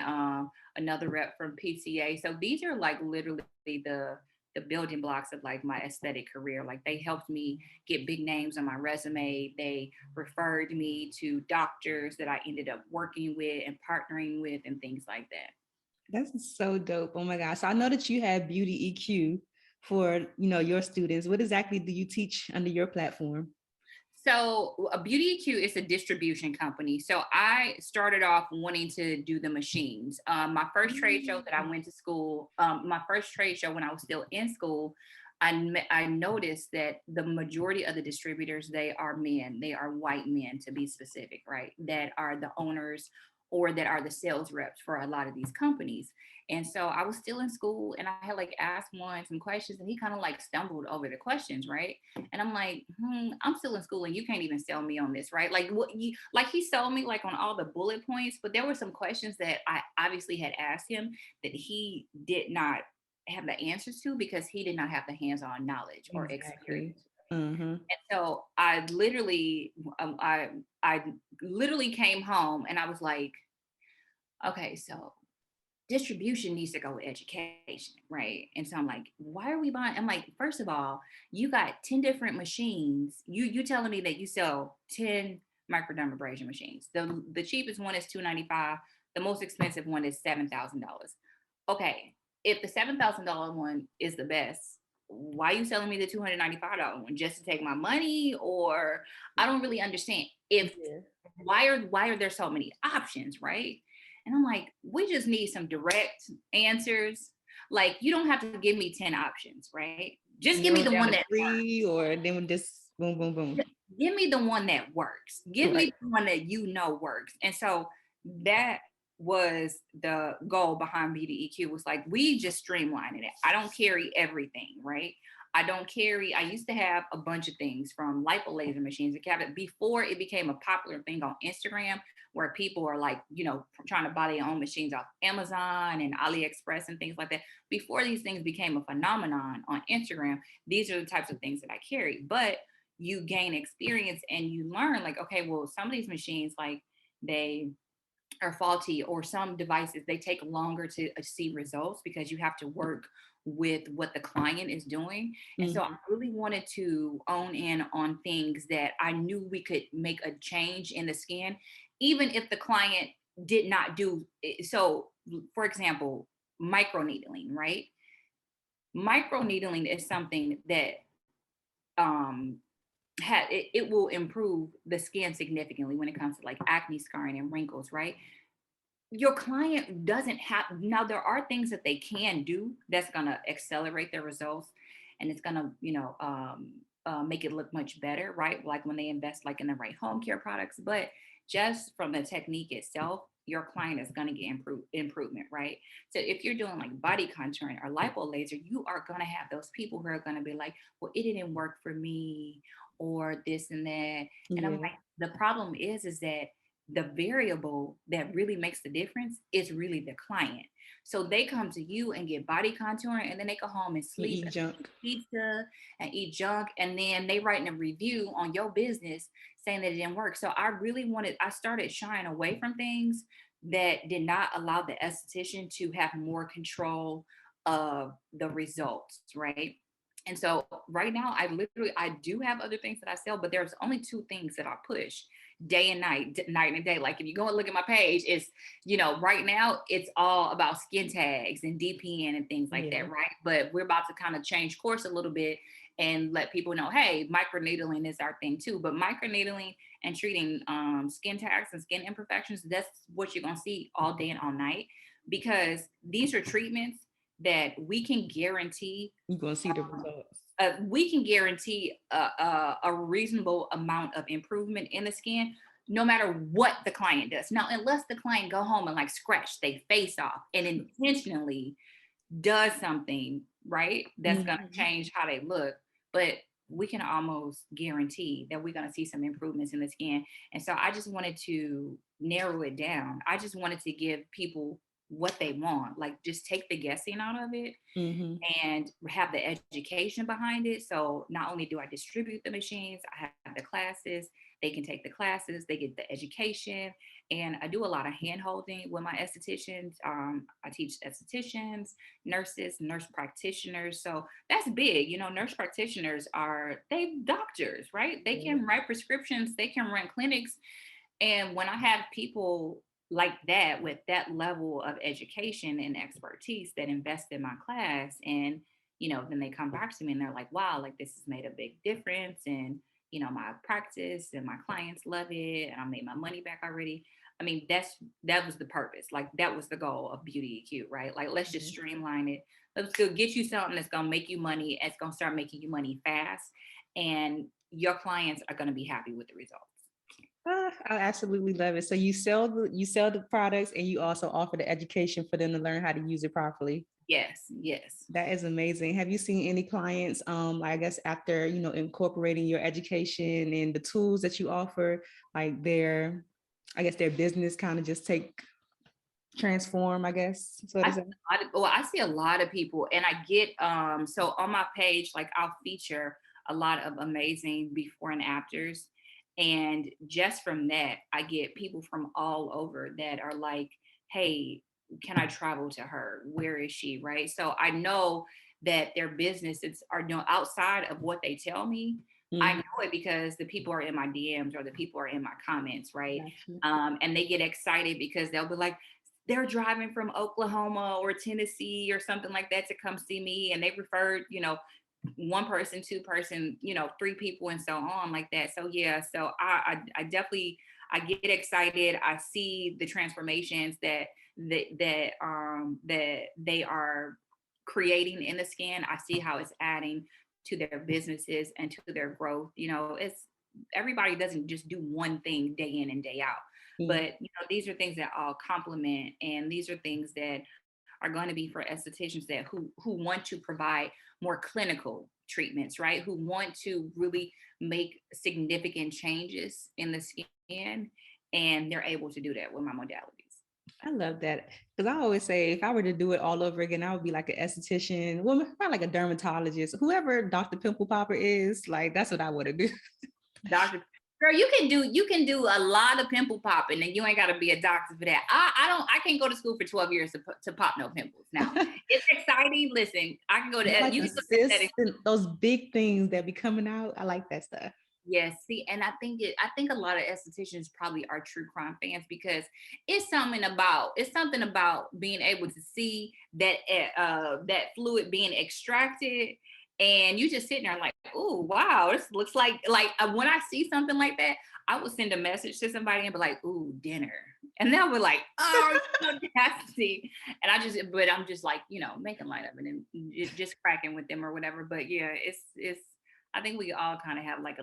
another rep from PCA. So these are like literally the building blocks of like my aesthetic career. Like they helped me get big names on my resume. They referred me to doctors that I ended up working with and partnering with and things like that. That's so dope. Oh my gosh. So I know that you have beauty EQ for, your students. What exactly do you teach under your platform? So a Beauty EQ is a distribution company. So I started off wanting to do the machines. My first trade show that I went to school, my first trade show when I was still in school, I noticed that the majority of the distributors, they are men. They are white men, to be specific, right? That are the owners or that are the sales reps for a lot of these companies. And so I was still in school and I had like asked one some questions and he kind of like stumbled over the questions, right? And I'm like, I'm still in school and you can't even sell me on this, right? Like like he sold me like on all the bullet points, but there were some questions that I obviously had asked him that he did not have the answers to because he did not have the hands-on knowledge or Exactly. experience. Mm-hmm. And so I literally came home and I was like, okay, so distribution needs to go with education, right? And so I'm like, why are we buying? I'm like, first of all, you got 10 different machines. You telling me that you sell 10 microdermabrasion machines. The cheapest one is $295. The most expensive one is $7,000. Okay, if the $7,000 one is the best, why are you selling me the $295 one? Just to take my money? Or I don't really understand. If Yeah. why are there so many options, right? And I'm like, we just need some direct answers. Like, you don't have to give me 10 options, right? Just give me Narrow the down one to that three, or then we just boom, boom, boom. works. Give me the one that works. Give Right. me the one that works. And so that was the goal behind Beauty EQ, was like, we just streamlining it. I don't carry everything, right? I used to have a bunch of things from lipo laser machines and cabinet before it became a popular thing on Instagram, where people are like, trying to buy their own machines off Amazon and AliExpress and things like that. Before these things became a phenomenon on Instagram, these are the types of things that I carry. But you gain experience and you learn like, okay, well, some of these machines, like they are faulty, or some devices, they take longer to see results because you have to work with what the client is doing. And so I Mm-hmm. really wanted to own in on things that I knew we could make a change in the skin, even if the client did not do it. So for example, microneedling, right? Microneedling is something that um it will improve the skin significantly when it comes to like acne, scarring, and wrinkles, right? Your client doesn't have, now there are things that they can do that's going to accelerate their results, and it's going to make it look much better, right? Like when they invest like in the right home care products. But just from the technique itself, your client is going to get improvement, right? So if you're doing like body contouring or lipo laser, you are going to have those people who are going to be like, well, it didn't work for me, or this and that. And I'm Yeah. like, the problem is that the variable that really makes the difference is really the client. So they come to you and get body contouring, and then they go home and And sleep eat and junk. eat pizza and eat junk, and then they write a review on your business saying that it didn't work. So I started shying away from things that did not allow the esthetician to have more control of the results, right? And so right now, I do have other things that I sell, but there's only two things that I push day and night, night and day. Like if you go and look at my page, it's, right now it's all about skin tags and DPN and things like Yeah. that, right? But we're about to kind of change course a little bit and let people know, hey, microneedling is our thing too. But microneedling and treating skin tags and skin imperfections, that's what you're gonna see all day and all night, because these are treatments that we can guarantee. You're gonna see the results. We can guarantee a reasonable amount of improvement in the skin, no matter what the client does. Now, unless the client go home and like scratch their face off and intentionally does something, right, that's going to Mhm. change how they look, but we can almost guarantee that we're going to see some improvements in the skin. And so I just wanted to narrow it down. I just wanted to give people what they want, like just take the guessing out of it Mhm. and have the education behind it. So not only do I distribute the machines, I have the classes. They can take the classes, they get the education, and I do a lot of hand holding with my estheticians. I teach estheticians, nurses, nurse practitioners. So that's big. Nurse practitioners they doctors, right? They Yeah. can write prescriptions, they can run clinics, and when I have people like that with that level of education and expertise that invest in my class, and then they come back to me and they're like, wow, like this has made a big difference, and my practice and my clients love it, and I made my money back already. I mean, that was the purpose. Like that was the goal of Beauty EQ, right? Like let's just Mhm. streamline it. Let's go get you something that's gonna make you money. It's gonna start making you money fast, and your clients are gonna be happy with the results. I absolutely love it. So you sell the products and you also offer the education for them to learn how to use it properly. Yes, yes. That is amazing. Have you seen any clients, I guess after, incorporating your education and the tools that you offer, like their business kind of just transform, I guess, so to say? I see a lot of people, and I get so on my page, like I'll feature a lot of amazing before and afters. And just from that, I get people from all over that are like, hey, can I travel to her? Where is she? Right. So I know that their businesses are outside of what they tell me. I Mhm. know it because the people are in my DMs or the people are in my comments, right? Gotcha. And they get excited because they'll be like, they're driving from Oklahoma or Tennessee or something like that to come see me. And they referred, one person, two person, three people, and so on like that. So yeah, so I definitely, I get excited. I see the transformations that they are creating in the skin. I see how it's adding to their businesses and to their growth. It's everybody doesn't just do one thing day in and day out, Yeah. but these are things that all complement, and these are things that are going to be for estheticians that who want to provide more clinical treatments, right? Who want to really make significant changes in the skin, and they're able to do that with my modalities. I love that. Because I always say if I were to do it all over again, I would be like an esthetician, well, probably like a dermatologist, whoever Dr. Pimple Popper is, like that's what I want to do. Doctor, girl, you can do a lot of pimple popping, and you ain't got to be a doctor for that. I can't go to school for 12 years to pop no pimples. Now it's exciting. Listen, I can go to Like you the can go to cysts aesthetic. and those big things that be coming out. I like that stuff. Yes, see, and I think a lot of estheticians probably are true crime fans, because it's something about being able to see that fluid being extracted, and you just sitting there like, oh wow, this looks like when I see something like that, I would send a message to somebody and be like, ooh, dinner, and they'll be like, oh, so nasty, and I'm just like, making light of it and just cracking with them or whatever. But yeah, it's I think we all kind of have like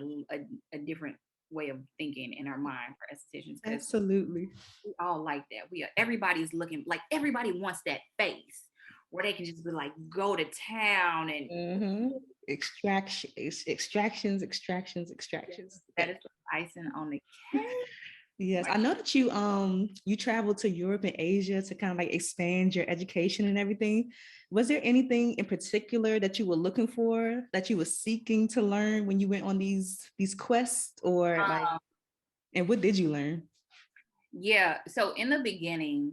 a different way of thinking in our mind for estheticians, because Absolutely. we all like that. Everybody's looking like everybody wants that face where they can just be like go to town and Hmm. Extractions. That is icing on the cake. Yes, Like, I know that you traveled to Europe and Asia to kind of like expand your education and everything. Was there anything in particular that you were looking for, that you were seeking to learn when you went on these quests, or like, um, and what did you learn? yeah. So in the beginning,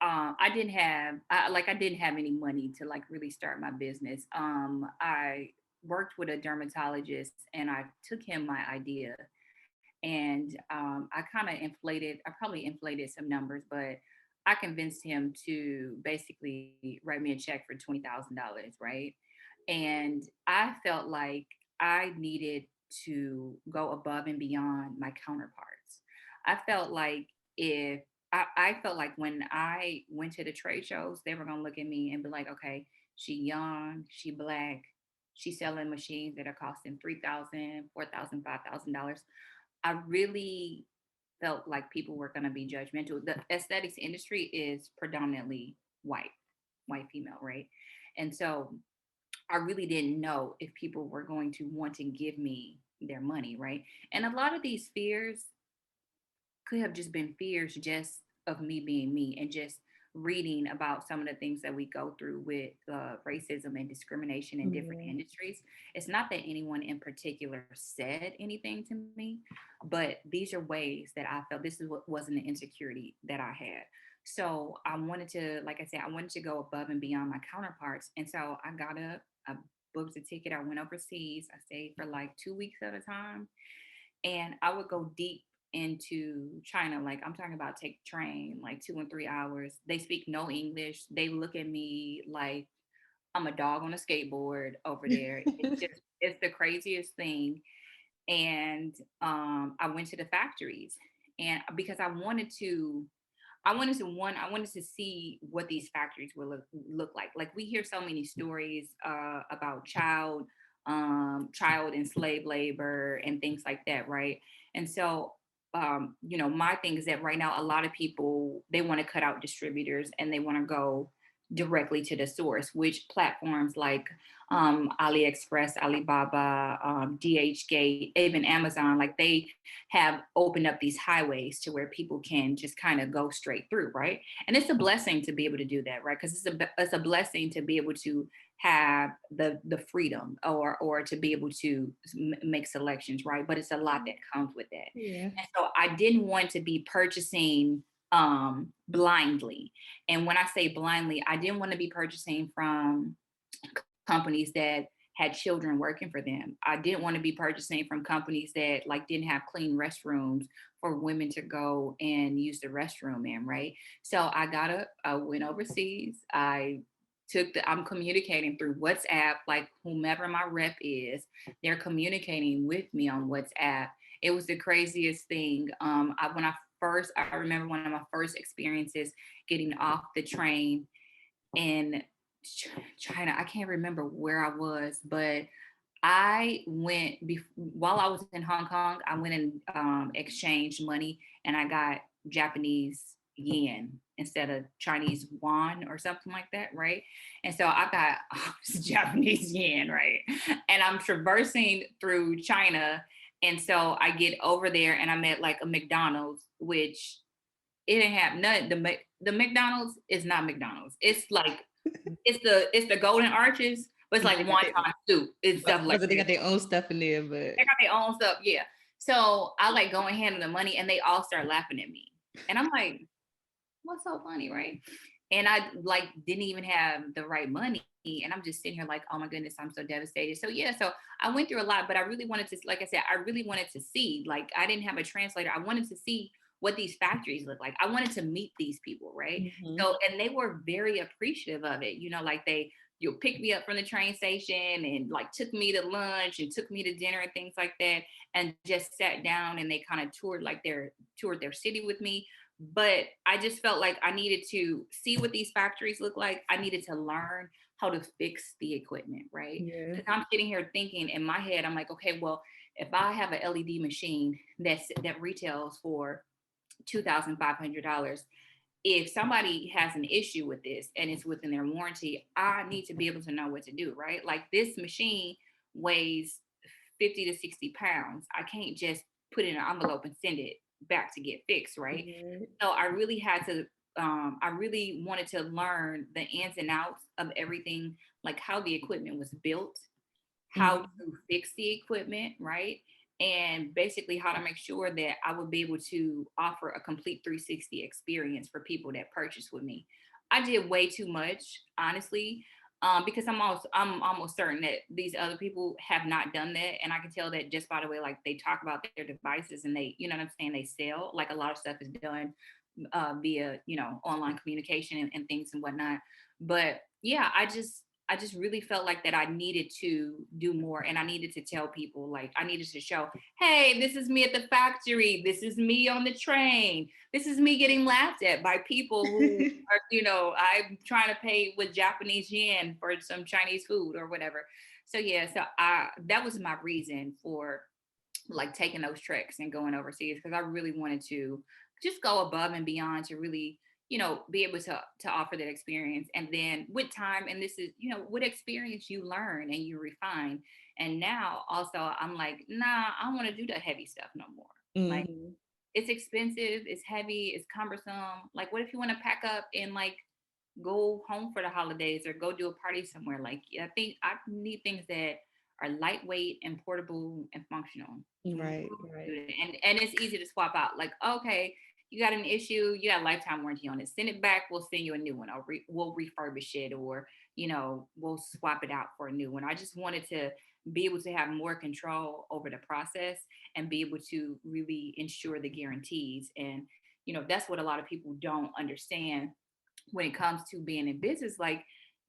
I didn't have any money to like really start my business. I worked with a dermatologist and I took him my idea and I kind of I probably inflated some numbers, but I convinced him to basically write me a check for $20,000, right? And I felt like I needed to go above and beyond my counterparts. I felt like if I felt like when I went to the trade shows, they were gonna look at me and be like, okay, she young, she black, she's selling machines that are costing $3,000, $4,000, $5,000. I really felt like people were going to be judgmental. The aesthetics industry is predominantly white, white female, right? And so I really didn't know if people were going to want to give me their money, right? And a lot of these fears could have just been fears just of me being me and just reading about some of the things that we go through with racism and discrimination in different Yeah. industries. It's not that anyone in particular said anything to me, but these are ways that I felt this is what wasn't an insecurity that I had. So I wanted to, like I said, I wanted to go above and beyond my counterparts. And so I got up, I booked a ticket, I went overseas, I stayed for like 2 weeks at a time and I would go deep into China. Like I'm talking about take train like 2 and 3 hours. They speak no English. They look at me like I'm a dog on a skateboard over there. It's the craziest thing. And I went to the factories and because I wanted to see what these factories would look like. Like we hear so many stories about child and slave labor and things like that, right? And so my thing is that right now a lot of people they want to cut out distributors and they want to go directly to the source, which platforms like AliExpress, Alibaba, DHgate, even Amazon, like they have opened up these highways to where people can just kind of go straight through, right? And it's a blessing to be able to do that, right? Because it's a blessing to be able to have the freedom or to be able to make selections, right? But it's a lot that comes with that. Yeah. And so I didn't want to be purchasing blindly. And when I say blindly, I didn't want to be purchasing from companies that had children working for them. I didn't want to be purchasing from companies that like didn't have clean restrooms for women to go and use the restroom in, right? So I went overseas. I'm communicating through WhatsApp, like whomever my rep is, they're communicating with me on WhatsApp. It was the craziest thing. I remember one of my first experiences getting off the train in China. I can't remember where I was, but while I was in Hong Kong. I went and exchanged money, and I got Japanese yen instead of Chinese yuan or something like that, right? And so I got Japanese yen, right? And I'm traversing through China, and so I get over there, and I'm at like a McDonald's, which it didn't have none. The McDonald's is not McDonald's. It's like it's the Golden Arches, but it's like They got their, wonton soup. It's stuff like they that. got their own stuff in there, but They got their own stuff, yeah. So I like go and hand them the money, and they all start laughing at me, and I'm like, "What's so funny, right?" And I like didn't even have the right money, and I'm just sitting here like, "Oh my goodness, I'm so devastated." So yeah, so I went through a lot, but I really wanted to, like I said, I really wanted to see. Like I didn't have a translator. I wanted to see what these factories look like. I wanted to meet these people, right? mm-hmm. So and they were very appreciative of it. Like you'll pick me up from the train station and like took me to lunch and took me to dinner and things like that, and just sat down and they kind of toured their city with me. But I just felt like I needed to see what these factories look like. I needed to learn how to fix the equipment, right? Yeah. Because I'm sitting here thinking in my head, I'm like, okay, well, if I have an LED machine that retails for $2,500, if somebody has an issue with this and it's within their warranty, I need to be able to know what to do, right? Like this machine weighs 50 to 60 pounds. I can't just put it in an envelope and send it back to get fixed, right? Right. So I really had to, I really wanted to learn the ins and outs of everything, like how the equipment was built, how Mhm. to fix the equipment, right? And basically how to make sure that I would be able to offer a complete 360 experience for people that purchase with me. I did way too much, honestly, because I'm almost certain that these other people have not done that, and I can tell that just by the way like they talk about their devices and they, you know what I'm saying, they sell like a lot of stuff is done via online communication and things and whatnot. But yeah, I just really felt like that I needed to do more, and I needed to tell people, like I needed to show, hey, this is me at the factory, this is me on the train, this is me getting laughed at by people who are, I'm trying to pay with Japanese yen for some Chinese food or whatever. So yeah, so I that was my reason for like taking those treks and going overseas, because I really wanted to just go above and beyond to really, be able to offer that experience. And then with time, and this is, with experience, you learn and you refine. And now also I'm like, nah, I don't want to do the heavy stuff no more. Like Mhm. it's expensive, it's heavy, it's cumbersome. Like what if you want to pack up and like go home for the holidays or go do a party somewhere? Like I think I need things that are lightweight and portable and functional. Right, right. And it's easy to swap out. Like, okay, you got an issue, you got a lifetime warranty on it. Send it back. We'll send you a new one. Or we'll refurbish it, or we'll swap it out for a new one. I just wanted to be able to have more control over the process and be able to really ensure the guarantees. And that's what a lot of people don't understand when it comes to being in business. Like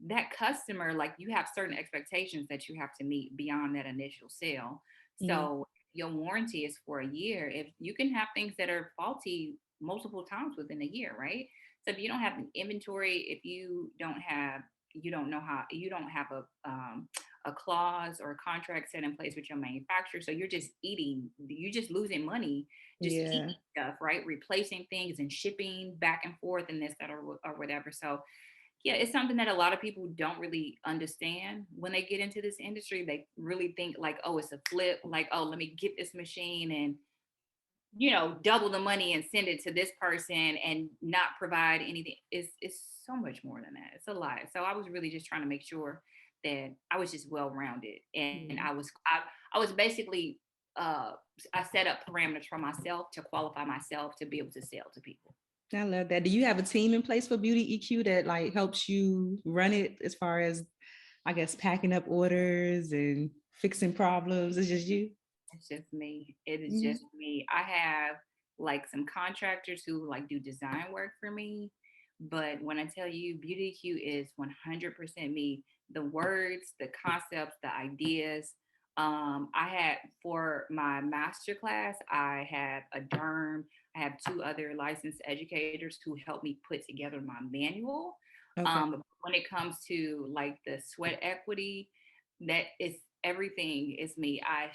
that customer, like you have certain expectations that you have to meet beyond that initial sale. Mhm. So your warranty is for a year. If you can have things that are faulty multiple times within a year, right? So if you don't have an inventory, if you don't know how, you don't have a clause or a contract set in place with your manufacturer, so you're just losing money, just keeping Yeah. stuff, right? Replacing things and shipping back and forth and this, that, or whatever. So yeah, it's something that a lot of people don't really understand when they get into this industry. They really think like, oh, it's a flip, like, oh, let me get this machine and double the money and send it to this person and not provide anything. It's so much more than that. It's a lot. So I was really just trying to make sure that I was just well rounded, and Yeah. I was basically uh I set up parameters for myself to qualify myself to be able to sell to people. I love that. Do you have a team in place for Beauty EQ that like helps you run it as far as I guess packing up orders and fixing problems? It's just you. It's just me. It is Mhm. just me. I have like some contractors who like do design work for me. But when I tell you Beauty Q is 100% me, the words, the concepts, the ideas. I had for my master class, I had a derm, I have two other licensed educators who helped me put together my manual. Okay. But when it comes to like the sweat equity, that is everything is me. I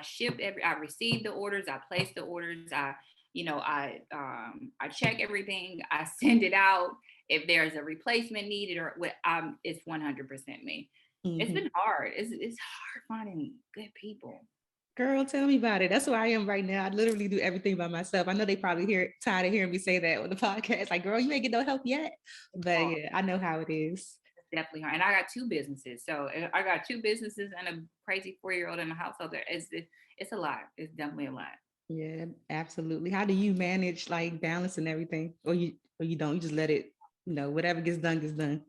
ship I receive the orders, I place the orders, I check everything, I send it out. If there's a replacement needed or what, it's 100% me. It's Mhm. been hard. It's hard finding good people. Girl, tell me about it. That's where I am right now. I literally do everything by myself. I know they probably tired of hearing me say that on the podcast. Like, girl, you ain't get no help yet. It's But hard. yeah, I know how it is. It's definitely hard. And I got two businesses. So I got two businesses and a crazy 4-year-old in the household. It's a lot. It's definitely a lot. Yeah, absolutely. How do you manage like balance and everything? Or you don't, you just let it, whatever gets done, gets done.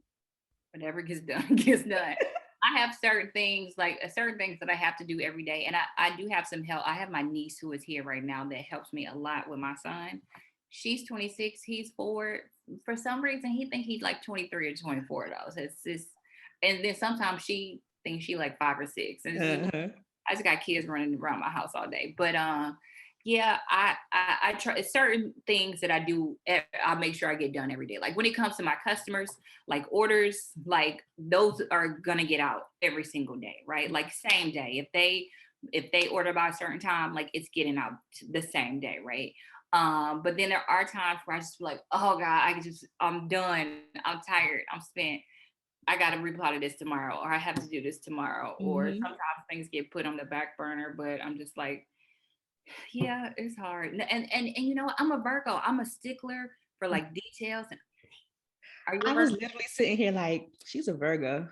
Whatever gets done gets done. I have certain things like certain things that I have to do every day, and I do have some help. I have my niece who is here right now that helps me a lot with my son. She's 26, he's 4. For some reason, he think he's like 23 or 24 though. So it's just, and then sometimes she thinks she like 5 or 6. And it's just, Uh-huh. I just got kids running around my house all day. But yeah, I try certain things that I do. I make sure I get done every day. Like when it comes to my customers, like orders, like those are gonna get out every single day, right? Like same day. If they order by a certain time, like it's getting out the same day, right? But then there are times where I just be like, oh God, I'm done, I'm tired, I'm spent. I got to reply to this tomorrow, or I have to do this tomorrow, or sometimes things get put on the back burner, but I'm just like, yeah, it's hard. And you know what? I'm a Virgo. I'm a stickler for like details. And are you a I was Virgo? literally sitting here like, she's a Virgo.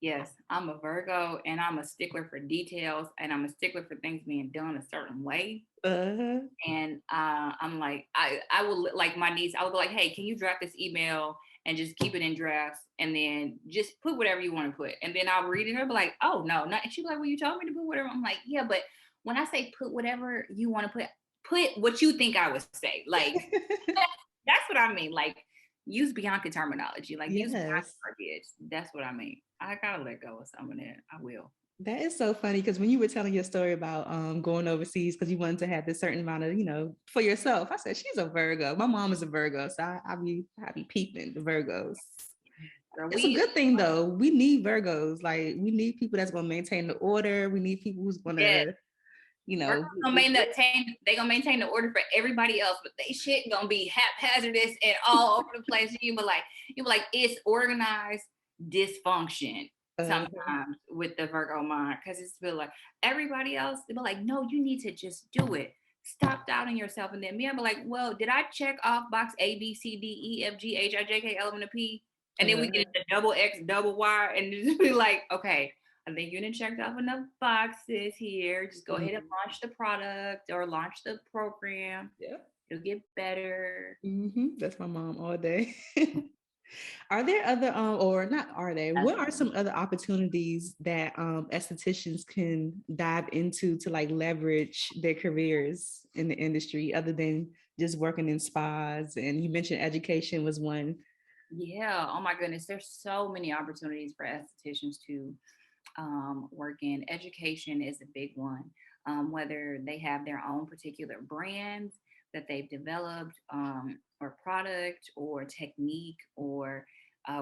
Yes, I'm a Virgo, and I'm a stickler for details, and I'm a stickler for things being done a certain way. Uh-huh. And I'm like, I will, like my niece, I would go like, hey, can you draft this email and just keep it in drafts, and then just put whatever you want to put, and then I'll read it and I'll be like, oh no, not. And she'll be like, well, you told me to put whatever. I'm like, yeah, but when I say put whatever you want to put what you think I would say. Like that's what I mean. Like use Bianca terminology. Like use Bianca Yes. verbiage. That's what I mean. I gotta let go of some of that. I will. That is so funny because when you were telling your story about going overseas because you wanted to have this certain amount of, for yourself, I said she's a Virgo. My mom is a Virgo, so I be peeping the Virgos. Girl, It's a we good thing though. We need Virgos. Like we need people that's gonna maintain the order. We need people who's yeah. gonna, you We're know, gonna maintain the order for everybody else, but they shit gonna be haphazardous and all over the place. You be like, it's organized dysfunction uh, sometimes with the Virgo mind, because it's feel like everybody else, they be like, no, you need to just do it. Stop doubting yourself. And then me, I'll be like, well, did I check off box A, B, C, D, E, F, G, H, I, J, K, L, M, N, P? And then we get into double X, double Y, and just be like, okay, I think you didn't check off enough boxes here. Just go ahead and launch the product or launch the program. yeah. It'll get better. That's my mom all day. Are there other or not are there? What are some other opportunities that estheticians can dive into to like leverage their careers in the industry other than just working in spas? And you mentioned education was one. Yeah. Oh my goodness. There's so many opportunities for estheticians to work in. Education is a big one. Whether they have their own particular brands that they've developed, or product or technique, or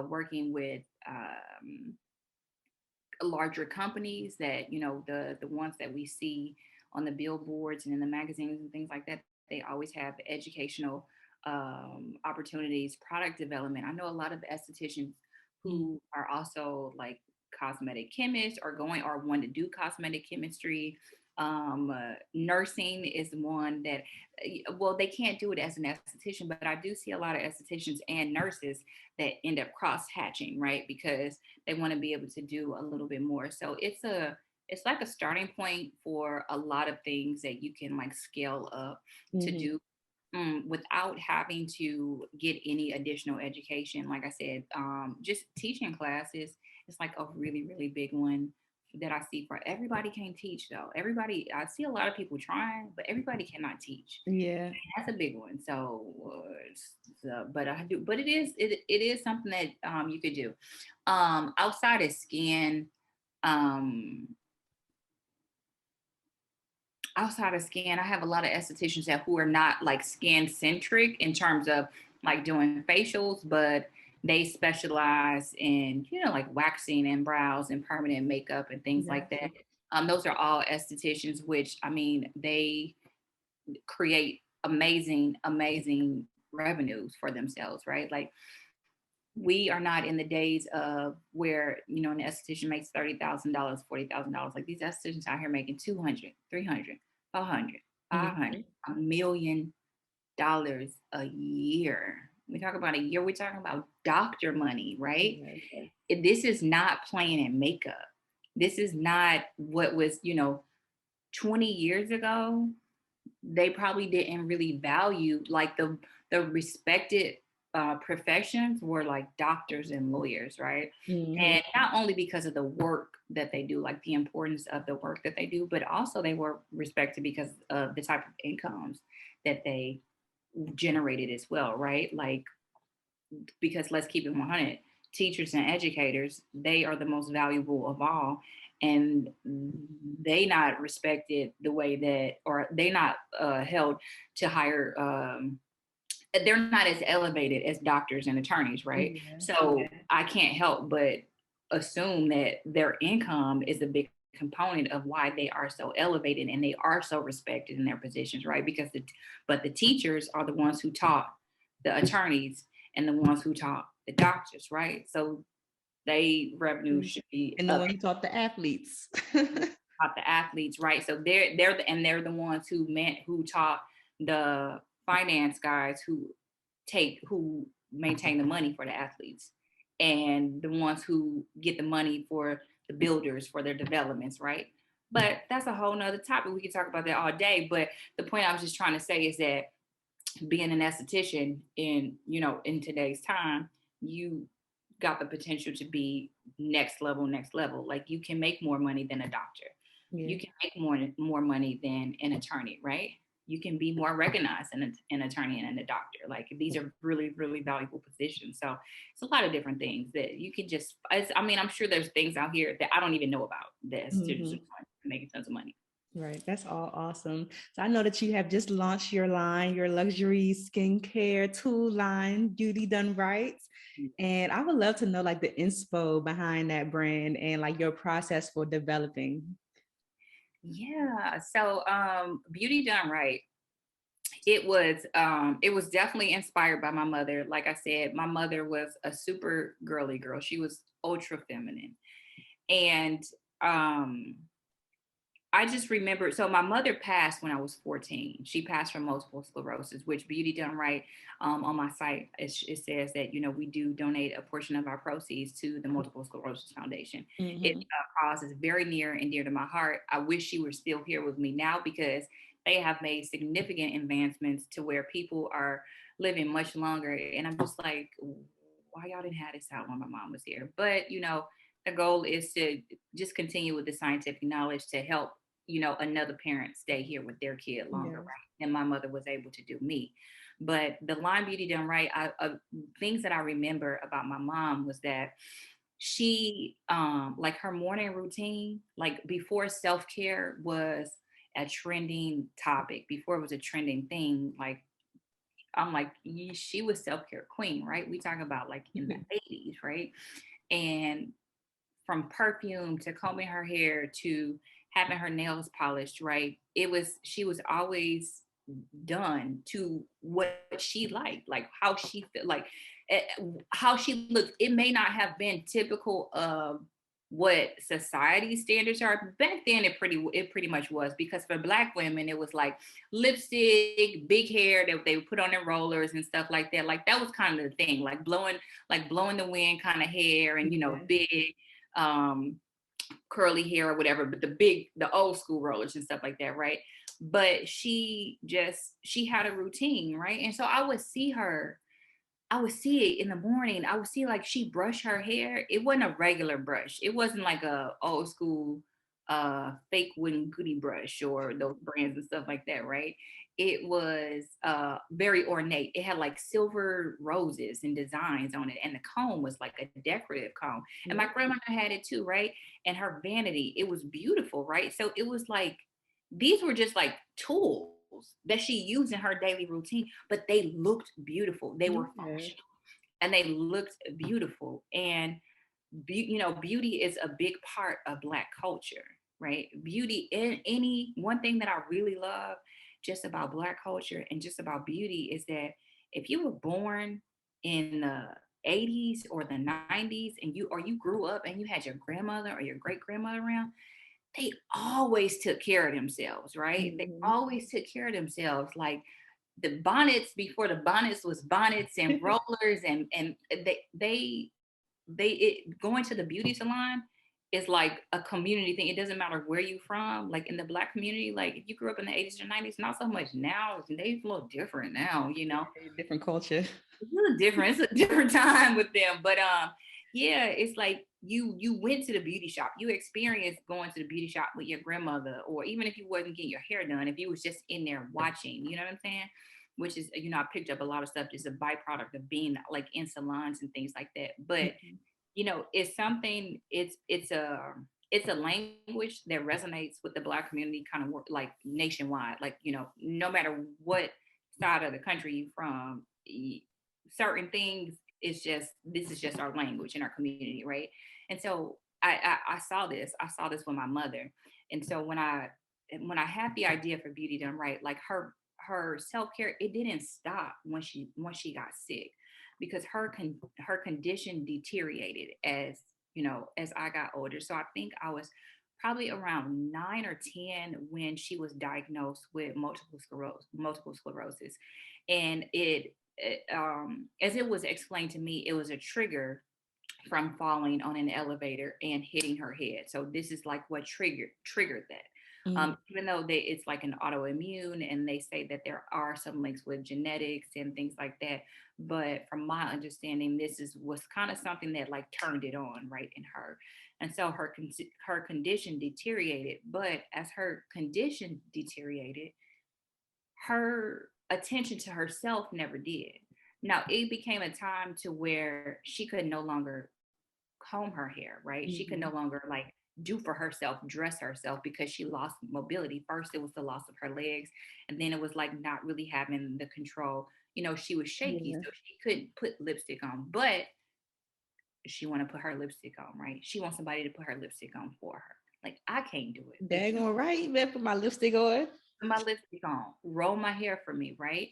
working with larger companies that, the ones that we see on the billboards and in the magazines and things like that, they always have educational opportunities, product development. I know a lot of estheticians who are also like cosmetic chemists or want to do cosmetic chemistry. Nursing is one that, well, they can't do it as an esthetician, but I do see a lot of estheticians and nurses that end up cross hatching, right? Because they want to be able to do a little bit more. So it's like a starting point for a lot of things that you can like scale up to do, without having to get any additional education. Like I said, just teaching classes is like a really, really big one that I see. For everybody can't teach though. I see a lot of people trying, but everybody cannot teach. Yeah. That's a big one. But I do, but it is something that you could do. Outside of skin, um, I have a lot of estheticians who are not like skin centric in terms of like doing facials, but they specialize in, like waxing and brows and permanent makeup and things like that. Those are all estheticians, which I mean, they create amazing, amazing revenues for themselves, right? Like we are not in the days of where, an esthetician makes $30,000, $40,000. Like these estheticians out here making 200, 300, 400, 500, $1 million a year. We talk about a year, we're talking about doctor money, right? This is not playing in makeup. This is not what was, 20 years ago. They probably didn't really value like the respected professions were like doctors and lawyers, right? And not only because of the work that they do, like the importance of the work that they do, but also they were respected because of the type of incomes that they generated as well, right? Like, because let's keep it 100, teachers and educators, they are the most valuable of all, and they not respected the way that, or they not held to higher, they're not as elevated as doctors and attorneys, right? So I can't help but assume that their income is a big component of why they are so elevated and they are so respected in their positions, right? Because the teachers are the ones who taught the attorneys and the ones who taught the doctors, right? So they revenue should be And the up. one who taught the athletes. Taught the athletes, right? So they're the ones who taught the finance guys who maintain the money for the athletes, and the ones who get the money for the builders for their developments, right? But that's a whole nother topic. We could talk about that all day. But the point I was just trying to say is that being an esthetician in today's time, you got the potential to be next level. Like you can make more money than a doctor. Yeah. You can make more money than an attorney, right? You can be more recognized than an attorney and a doctor. Like these are really, really valuable positions. So it's a lot of different things that you can I'm sure there's things out here that I don't even know about that's just making tons of money. Right. That's all awesome. So I know that you have just launched your line, your luxury skincare tool line, Beauty Done Right. And I would love to know like the inspo behind that brand and like your process for developing. Yeah. So Beauty Done Right, it was definitely inspired by my mother. Like I said, my mother was a super girly girl. She was ultra feminine. And um I just remember, so my mother passed when I was 14. She passed from multiple sclerosis, which Beauty Done Right, on my site, it says that, we do donate a portion of our proceeds to the Multiple Sclerosis Foundation. It cause is very near and dear to my heart. I wish she were still here with me now because they have made significant advancements to where people are living much longer. And I'm just like, why y'all didn't have this out when my mom was here? But, the goal is to just continue with the scientific knowledge to help another parent stay here with their kid longer, Yes. right? And my mother was able to do me. But the line Beauty Done Right, things that I remember about my mom was that she, like her morning routine, like before self-care was a trending topic, before it was a trending thing, like I'm like, she was self-care queen, right? We talk about like in the 80s, right? And from perfume to combing her hair to having her nails polished, right? She was always done to what she liked, like how she felt, like eh, how she looked. It may not have been typical of what society standards are. Back then it pretty much was, because for Black women it was like lipstick, big hair that they would put on their rollers and stuff like that. Like that was kind of the thing, like blowing the wind kind of hair, and big um curly hair or whatever, but the old school rollers and stuff like that, right? But she had a routine, right? And so I would see it in the morning. I would see like she brushed her hair. It wasn't a regular brush. It wasn't like a old school fake wooden goody brush or those brands and stuff like that, right? It was very ornate. It had like silver roses and designs on it, and the comb was like a decorative comb. And my grandmother had it too, right? And her vanity, it was beautiful, right? So it was like these were just like tools that she used in her daily routine, but they looked beautiful. They were Yes. functional and they looked beautiful. And beauty is a big part of Black culture, right? Beauty, in any one thing that I really love just about Black culture and just about beauty is that if you were born in the 80s or the 90s and you grew up and you had your grandmother or your great grandmother around, they always took care of themselves, right? They always took care of themselves. Like the bonnets, before the bonnets was bonnets and rollers, and going to the beauty salon is like a community thing. It doesn't matter where you from. Like in the Black community, like if you grew up in the 80s or 90s, not so much now. They're a little different now. Different culture. It's a little different. It's a different time with them. But yeah, it's like you went to the beauty shop. You experienced going to the beauty shop with your grandmother, or even if you wasn't getting your hair done, if you was just in there watching, you know what I'm saying? Which is, I picked up a lot of stuff just a byproduct of being like in salons and things like that. But it's something, it's a language that resonates with the Black community kind of like nationwide. Like, no matter what side of the country you're from, certain things, this is just our language in our community, right? And so I saw this with my mother. And so when I had the idea for Beauty Done Right, like her self-care, it didn't stop when she got sick, because her condition deteriorated as as I got older. So I think I was probably around 9 or 10 when she was diagnosed with multiple sclerosis. And as it was explained to me, it was a trigger from falling on an elevator and hitting her head. So this is like what triggered that. Even though it's like an autoimmune, and they say that there are some links with genetics and things like that. But from my understanding, was kind of something that like turned it on right in her. And so her condition deteriorated. But as her condition deteriorated, her attention to herself never did. Now it became a time to where she could no longer comb her hair, right? She could no longer like do for herself, dress herself, because she lost mobility. First, it was the loss of her legs, and then it was like not really having the control. She was shaky, so she couldn't put lipstick on, but she want to put her lipstick on, right? She wants somebody to put her lipstick on for her. Like, I can't do it. Dang all right, you better put my lipstick on. Put my lipstick on, roll my hair for me, right?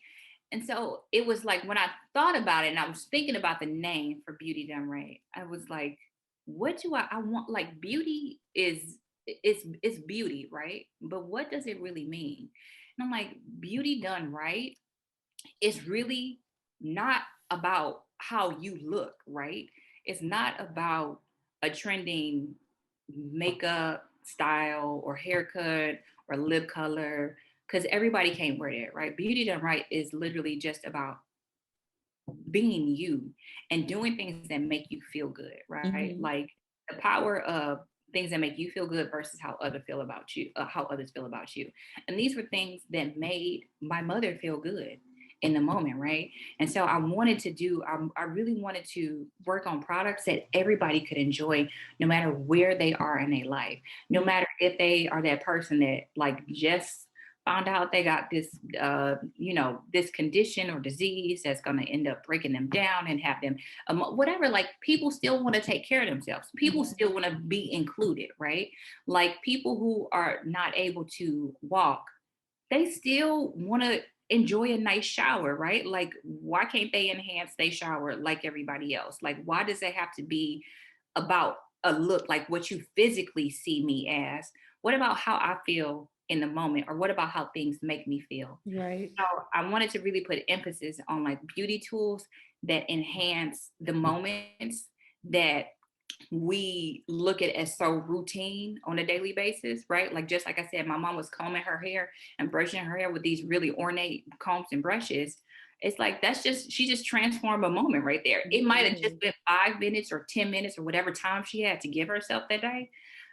And so it was like when I thought about it and I was thinking about the name for Beauty Done Right, I was like, what do I want? Like, beauty is beauty, right? But what does it really mean? And I'm like, beauty done right is really not about how you look, right? It's not about a trending makeup style or haircut or lip color, because everybody can't wear that, right? Beauty done right is literally just about being you and doing things that make you feel good, right? Like the power of things that make you feel good versus how others feel about you. And these were things that made my mother feel good in the moment, right? And so I really wanted to work on products that everybody could enjoy, no matter where they are in their life, no matter if they are that person that like just found out they got this condition or disease that's going to end up breaking them down and have them whatever. Like, people still want to take care of themselves. People still want to be included, right? Like, people who are not able to walk, they still want to enjoy a nice shower, right? Like, why can't they enhance their shower like everybody else? Like, why does it have to be about a look, like what you physically see me as? What about how I feel in the moment? Or what about how things make me feel? Right. So I wanted to really put emphasis on like beauty tools that enhance the moments that we look at as so routine on a daily basis, right? Like, just like I said, my mom was combing her hair and brushing her hair with these really ornate combs and brushes. It's like, she just transformed a moment right there. It might have just been 5 minutes or 10 minutes or whatever time she had to give herself that day.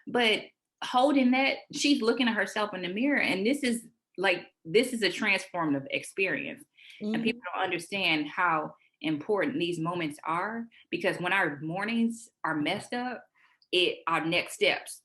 But holding that, she's looking at herself in the mirror, and this is a transformative experience. And people don't understand how important these moments are, because when our mornings are messed up, our next steps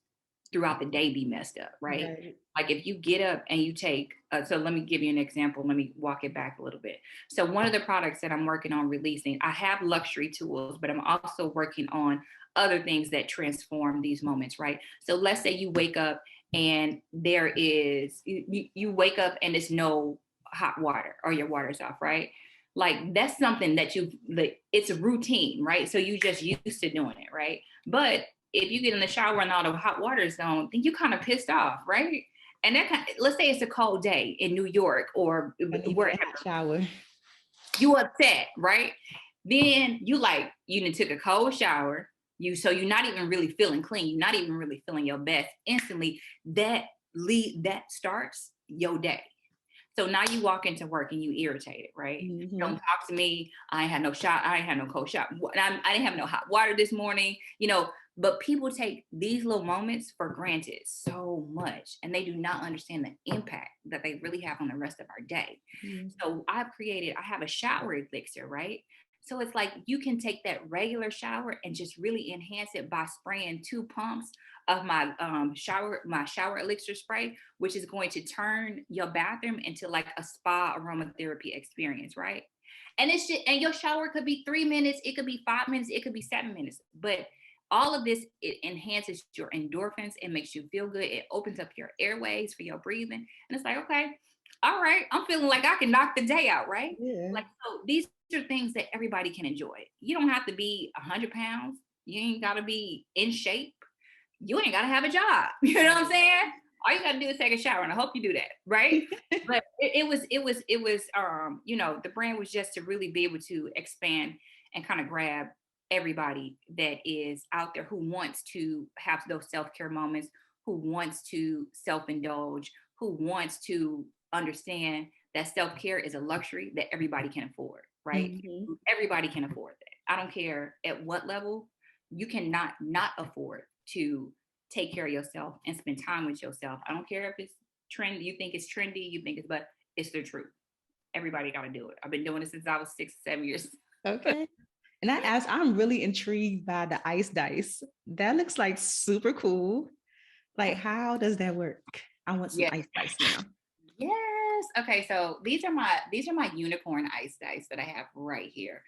throughout the day be messed up, right? Like, if you get up and you take so let me give you an example. Let me walk it back a little bit. So one of the products that I'm working on releasing, I have luxury tools, but I'm also working on other things that transform these moments, right? So let's say you wake up and you wake up and there's no hot water, or your water's off, right? Like, that's something that it's a routine, right? So you just used to doing it, right? But if you get in the shower and all the hot water is on, then you kind of pissed off, right? And let's say it's a cold day in New York or wherever. Shower. You upset, right? Then you took a cold shower. So you're not even really feeling clean. You're not even really feeling your best. Instantly, that starts your day. So now you walk into work and you irritated, right? Don't talk to me. I ain't had no shot. I ain't had no cold shot. I didn't have no hot water this morning, but people take these little moments for granted so much, and they do not understand the impact that they really have on the rest of our day. So I have a shower elixir, right? So it's like, you can take that regular shower and just really enhance it by spraying 2 pumps of my shower elixir spray, which is going to turn your bathroom into like a spa aromatherapy experience, right? And your shower could be 3 minutes, it could be 5 minutes, it could be 7 minutes, but all of this, it enhances your endorphins, it makes you feel good, it opens up your airways for your breathing, and it's like, okay, all right, I'm feeling like I can knock the day out, right? Like, so these are things that everybody can enjoy. You don't have to be 100 pounds. You ain't got to be in shape. You ain't got to have a job. You know what I'm saying? All you got to do is take a shower, and I hope you do that, right? But the brand was just to really be able to expand and kind of grab everybody that is out there who wants to have those self-care moments, who wants to self-indulge, who wants to understand that self-care is a luxury that everybody can afford, right? Mm-hmm. Everybody can afford that. I don't care at what level, you cannot not afford to take care of yourself and spend time with yourself. I don't care if it's trendy, you think it's trendy, but it's the truth. Everybody got to do it. I've been doing it since I was 6, 7 years. Okay. And I'm really intrigued by the ice dice. That looks like super cool. Like, how does that work? I want some Yeah. ice dice now. Yes. Okay. So these are my unicorn ice dice that I have right here.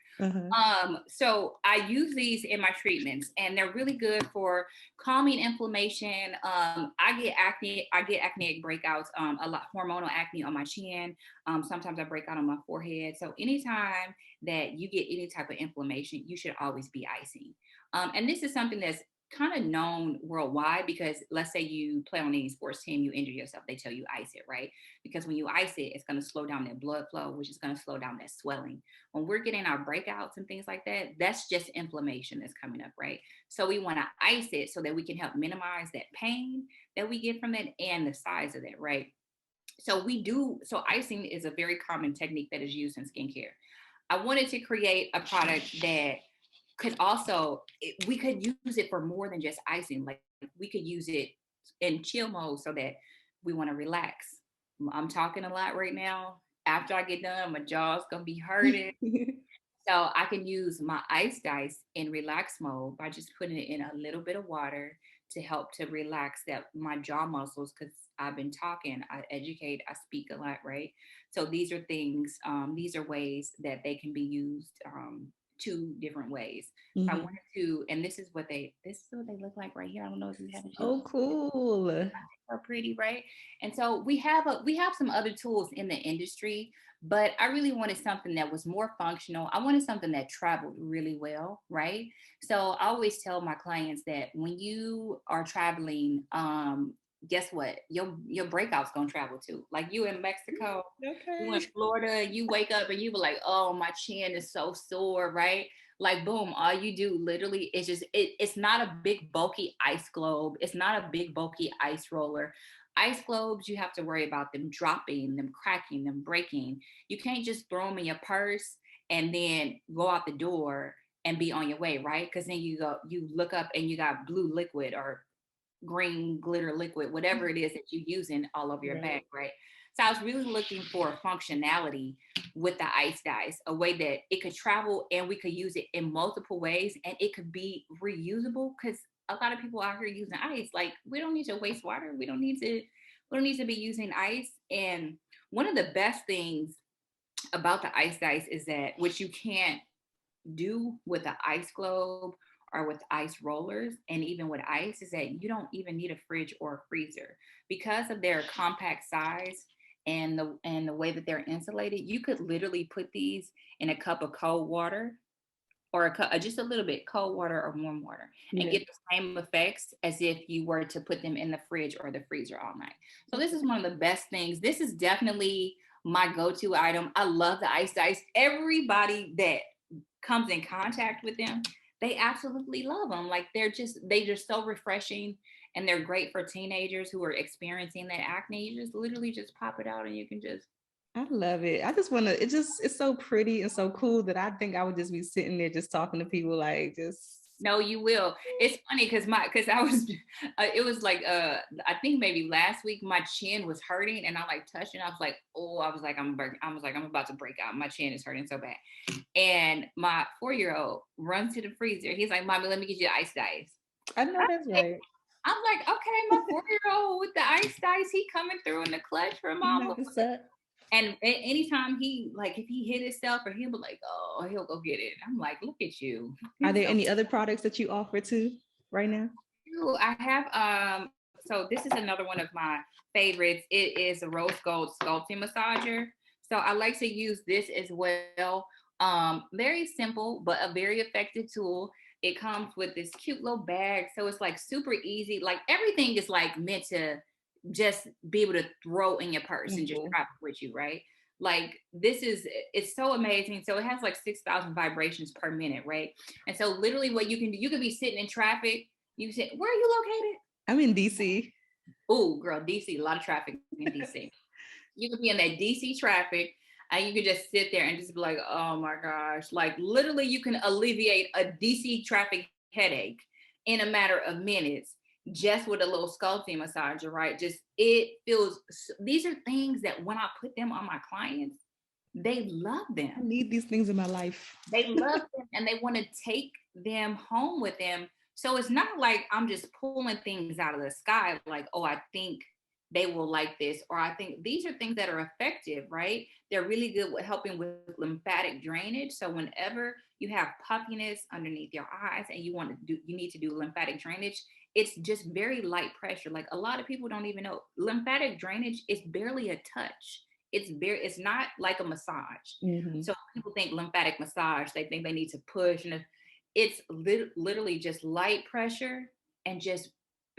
So I use these in my treatments, and they're really good for calming inflammation. I get acneic breakouts, a lot hormonal acne on my chin. Sometimes I break out on my forehead. So anytime that you get any type of inflammation, you should always be icing. And this is something that's kind of known worldwide, because let's say you play on any sports team, you injure yourself, they tell you ice it, right? Because when you ice it, it's going to slow down that blood flow, which is going to slow down that swelling. When we're getting our breakouts and things like that, that's just inflammation that's coming up, right? So we want to ice it so that we can help minimize that pain that we get from it and the size of that, right? So icing is a very common technique that is used in skincare. I wanted to create a product that could also, we could use it for more than just icing. Like, we could use it in chill mode so that we want to relax. I'm talking a lot right now. After I get done, my jaw's gonna be hurting. So I can use my ice dice in relax mode by just putting it in a little bit of water to help to relax my jaw muscles, because I've been talking, I educate, I speak a lot, right? So these are things, these are ways that they can be used, two different ways. So I wanted to, and this is what they look like right here. I don't know if you have a Oh, cool. are pretty, right? And so we have some other tools in the industry, but I really wanted something that was more functional. I wanted something that traveled really well, right? So I always tell my clients that when you are traveling, guess what? Your breakout's gonna travel too. Like, you in Mexico, you in Florida, you wake up and you be like, oh, my chin is so sore, right? Like, boom, all you do literally is just, it's not a big bulky ice globe. It's not a big bulky ice roller. Ice globes, you have to worry about them dropping, them cracking, them breaking. You can't just throw them in your purse and then go out the door and be on your way, right? Because then you look up and you got blue liquid or green glitter liquid, whatever it is that you're using all over your bag, right? So I was really looking for functionality with the ice dice, a way that it could travel and we could use it in multiple ways, and it could be reusable, because a lot of people out here using ice. Like, we don't need to waste water. We don't need to be using ice. And one of the best things about the ice dice is that, which you can't do with the ice globe or with ice rollers, and even with ice, is that you don't even need a fridge or a freezer, because of their compact size and the way that they're insulated. You could literally put these in a cup of cold water, or just a little bit cold water or warm water, and get the same effects as if you were to put them in the fridge or the freezer all night. So this is one of the best things. This is definitely my go-to item. I love the ice dice. Everybody that comes in contact with them, they absolutely love them. Like, they're just so refreshing, and they're great for teenagers who are experiencing that acne. You just literally just pop it out and you can just. I love it. I just want to, it's so pretty and so cool that I think I would just be sitting there just talking to people, like, just. No, you will. It's funny because I was, it was like, I think maybe last week my chin was hurting, and I like touched it. I was like, oh, I'm about to break out. My chin is hurting so bad. And my 4-year-old runs to the freezer. He's like, Mommy, let me get you ice dice. I know that's right. I'm like, okay, my 4-year-old with the ice dice, he coming through in the clutch for mama. And anytime if he hit himself, or he'll be like, oh, he'll go get it. I'm like, look at you. Are there any other products that you offer too right now? I have, so this is another one of my favorites. It is a rose gold sculpting massager. So I like to use this as well. Very simple, but a very effective tool. It comes with this cute little bag. So it's like super easy. Like everything is like meant to just be able to throw in your purse and just travel with you, right? Like it's so amazing. So it has like 6,000 vibrations per minute, right? And so literally what you can do, you could be sitting in traffic. You say, where are you located? I'm in DC. Oh, girl, DC, a lot of traffic in DC. You could be in that DC traffic and you could just sit there and just be like, oh my gosh, like literally you can alleviate a DC traffic headache in a matter of minutes just with a little sculpting massager, right? Just it feels, these are things that when I put them on my clients, they love them. I need these things in my life. They love them and they want to take them home with them. So it's not like I'm just pulling things out of the sky, like, oh, I think they will like this, or I think these are things that are effective, right? They're really good with helping with lymphatic drainage. So whenever you have puffiness underneath your eyes and you need to do lymphatic drainage, it's just very light pressure. Like a lot of people don't even know lymphatic drainage is barely a touch. It's not like a massage. Mm-hmm. So people think lymphatic massage, they think they need to push, and it's literally just light pressure and just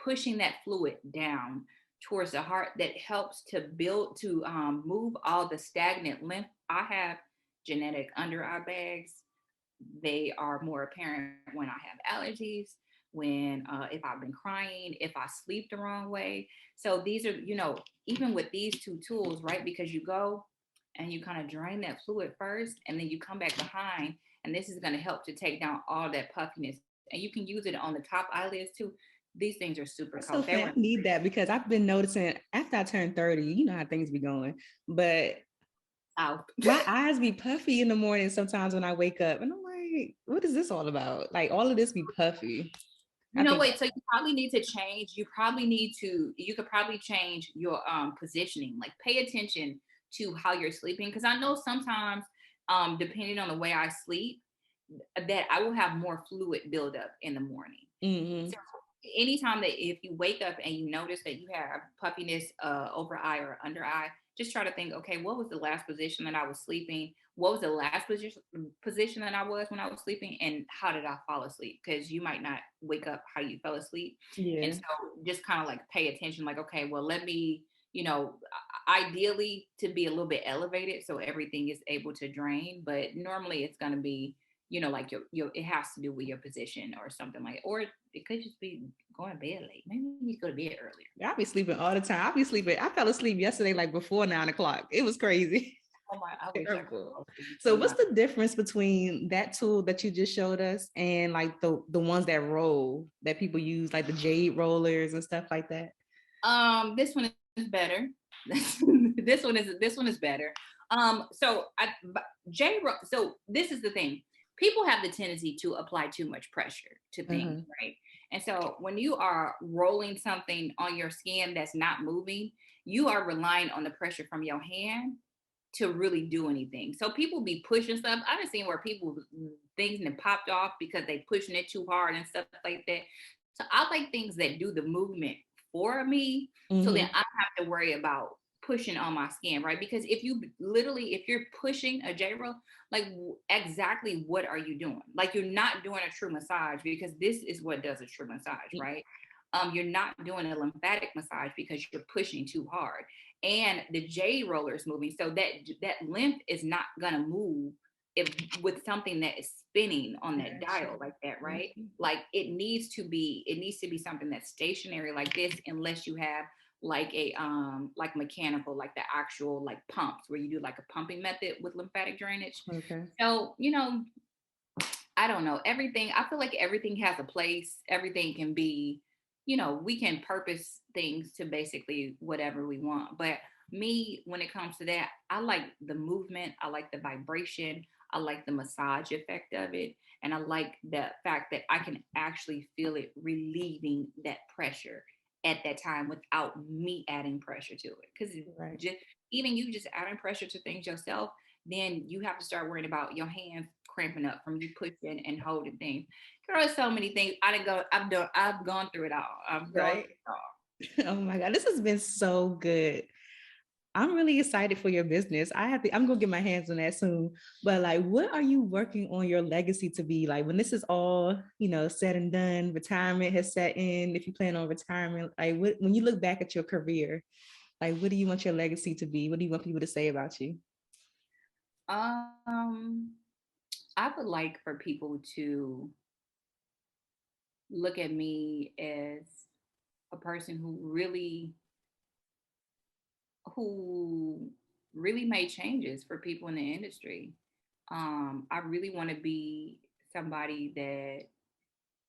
pushing that fluid down towards the heart that helps to move all the stagnant lymph. I have genetic under eye bags. They are more apparent when I have allergies, when if I've been crying, if I sleep the wrong way. So these are, even with these two tools, right? Because you go and you kind of drain that fluid first, and then you come back behind, and this is going to help to take down all that puffiness. And you can use it on the top eyelids too. These things are super cool. So I need that because I've been noticing after I turned 30, you know how things be going, but my eyes be puffy in the morning sometimes when I wake up, and I'm like, what is this all about? Like all of this be puffy. So you probably need to change. You could probably change your positioning, like pay attention to how you're sleeping. Cause I know sometimes, depending on the way I sleep, that I will have more fluid buildup in the morning. Mm-hmm. So anytime that if you wake up and you notice that you have puffiness over eye or under eye, just try to think, okay, what was the last position that I was sleeping? What was the last position that I was when I was sleeping? And how did I fall asleep? Because you might not wake up how you fell asleep. Yeah. And so just kind of like pay attention, like, okay, well, let me, ideally to be a little bit elevated so everything is able to drain. But normally it's going to be, like your it has to do with your position or something like, or it could just be going to bed late. Maybe you need to go to bed earlier. I'll be sleeping all the time. I fell asleep yesterday, like before 9 o'clock. It was crazy. Oh my! So what's the difference between that tool that you just showed us and like the ones that roll that people use, like the jade rollers and stuff like that? This one is better. this one is better. So this is the thing. People have the tendency to apply too much pressure to things, right? And so when you are rolling something on your skin that's not moving, you are relying on the pressure from your hand to really do anything. So people be pushing stuff. I've seen where things have popped off because they pushing it too hard and stuff like that. So I like things that do the movement for me, so then I don't have to worry about pushing on my skin, right? Because if you're pushing a J roll, like exactly what are you doing? Like you're not doing a true massage, because this is what does a true massage, right? You're not doing a lymphatic massage because you're pushing too hard, and the J roller is moving, so that lymph is not gonna move if with something that is spinning on that dial like that, right? Like it needs to be something that's stationary like this, unless you have like a like mechanical, like the actual like pumps where you do like a pumping method with lymphatic drainage. So I don't know, I feel like everything has a place. Everything can be, we can purpose things to basically whatever we want. But me, when it comes to that, I like the movement, I like the vibration, I like the massage effect of it, and I like the fact that I can actually feel it relieving that pressure at that time without me adding pressure to it. Because even you just adding pressure to things yourself, then you have to start worrying about your hands cramping up from you pushing and holding things. There are so many things. I've gone through it all. Oh my God, this has been so good. I'm really excited for your business. I'm gonna get my hands on that soon. But like, what are you working on your legacy to be? Like when this is all, said and done, retirement has set in, if you plan on retirement, like when you look back at your career, like what do you want your legacy to be? What do you want people to say about you? I would like for people to look at me as a person who really made changes for people in the industry. I really want to be somebody that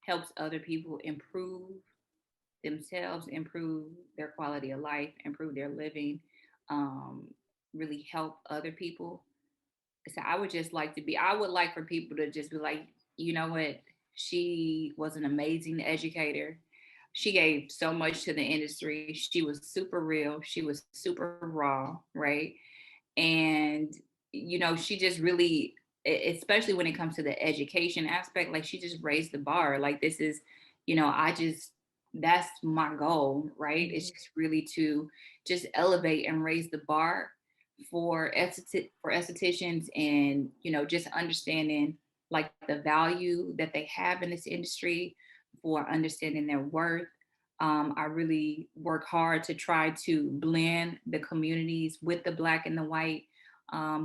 helps other people improve themselves, improve their quality of life, improve their living, um, really help other people. So I would like for people to just be like, you know what? She was an amazing educator. She gave so much to the industry. She was super real. She was super raw, right? And she just really, especially when it comes to the education aspect, like she just raised the bar. Like this is, I just that's my goal, right? It's just really to just elevate and raise the bar for estheticians, and just understanding like the value that they have in this industry, for understanding their worth. I really work hard to try to blend the communities with the Black and the white.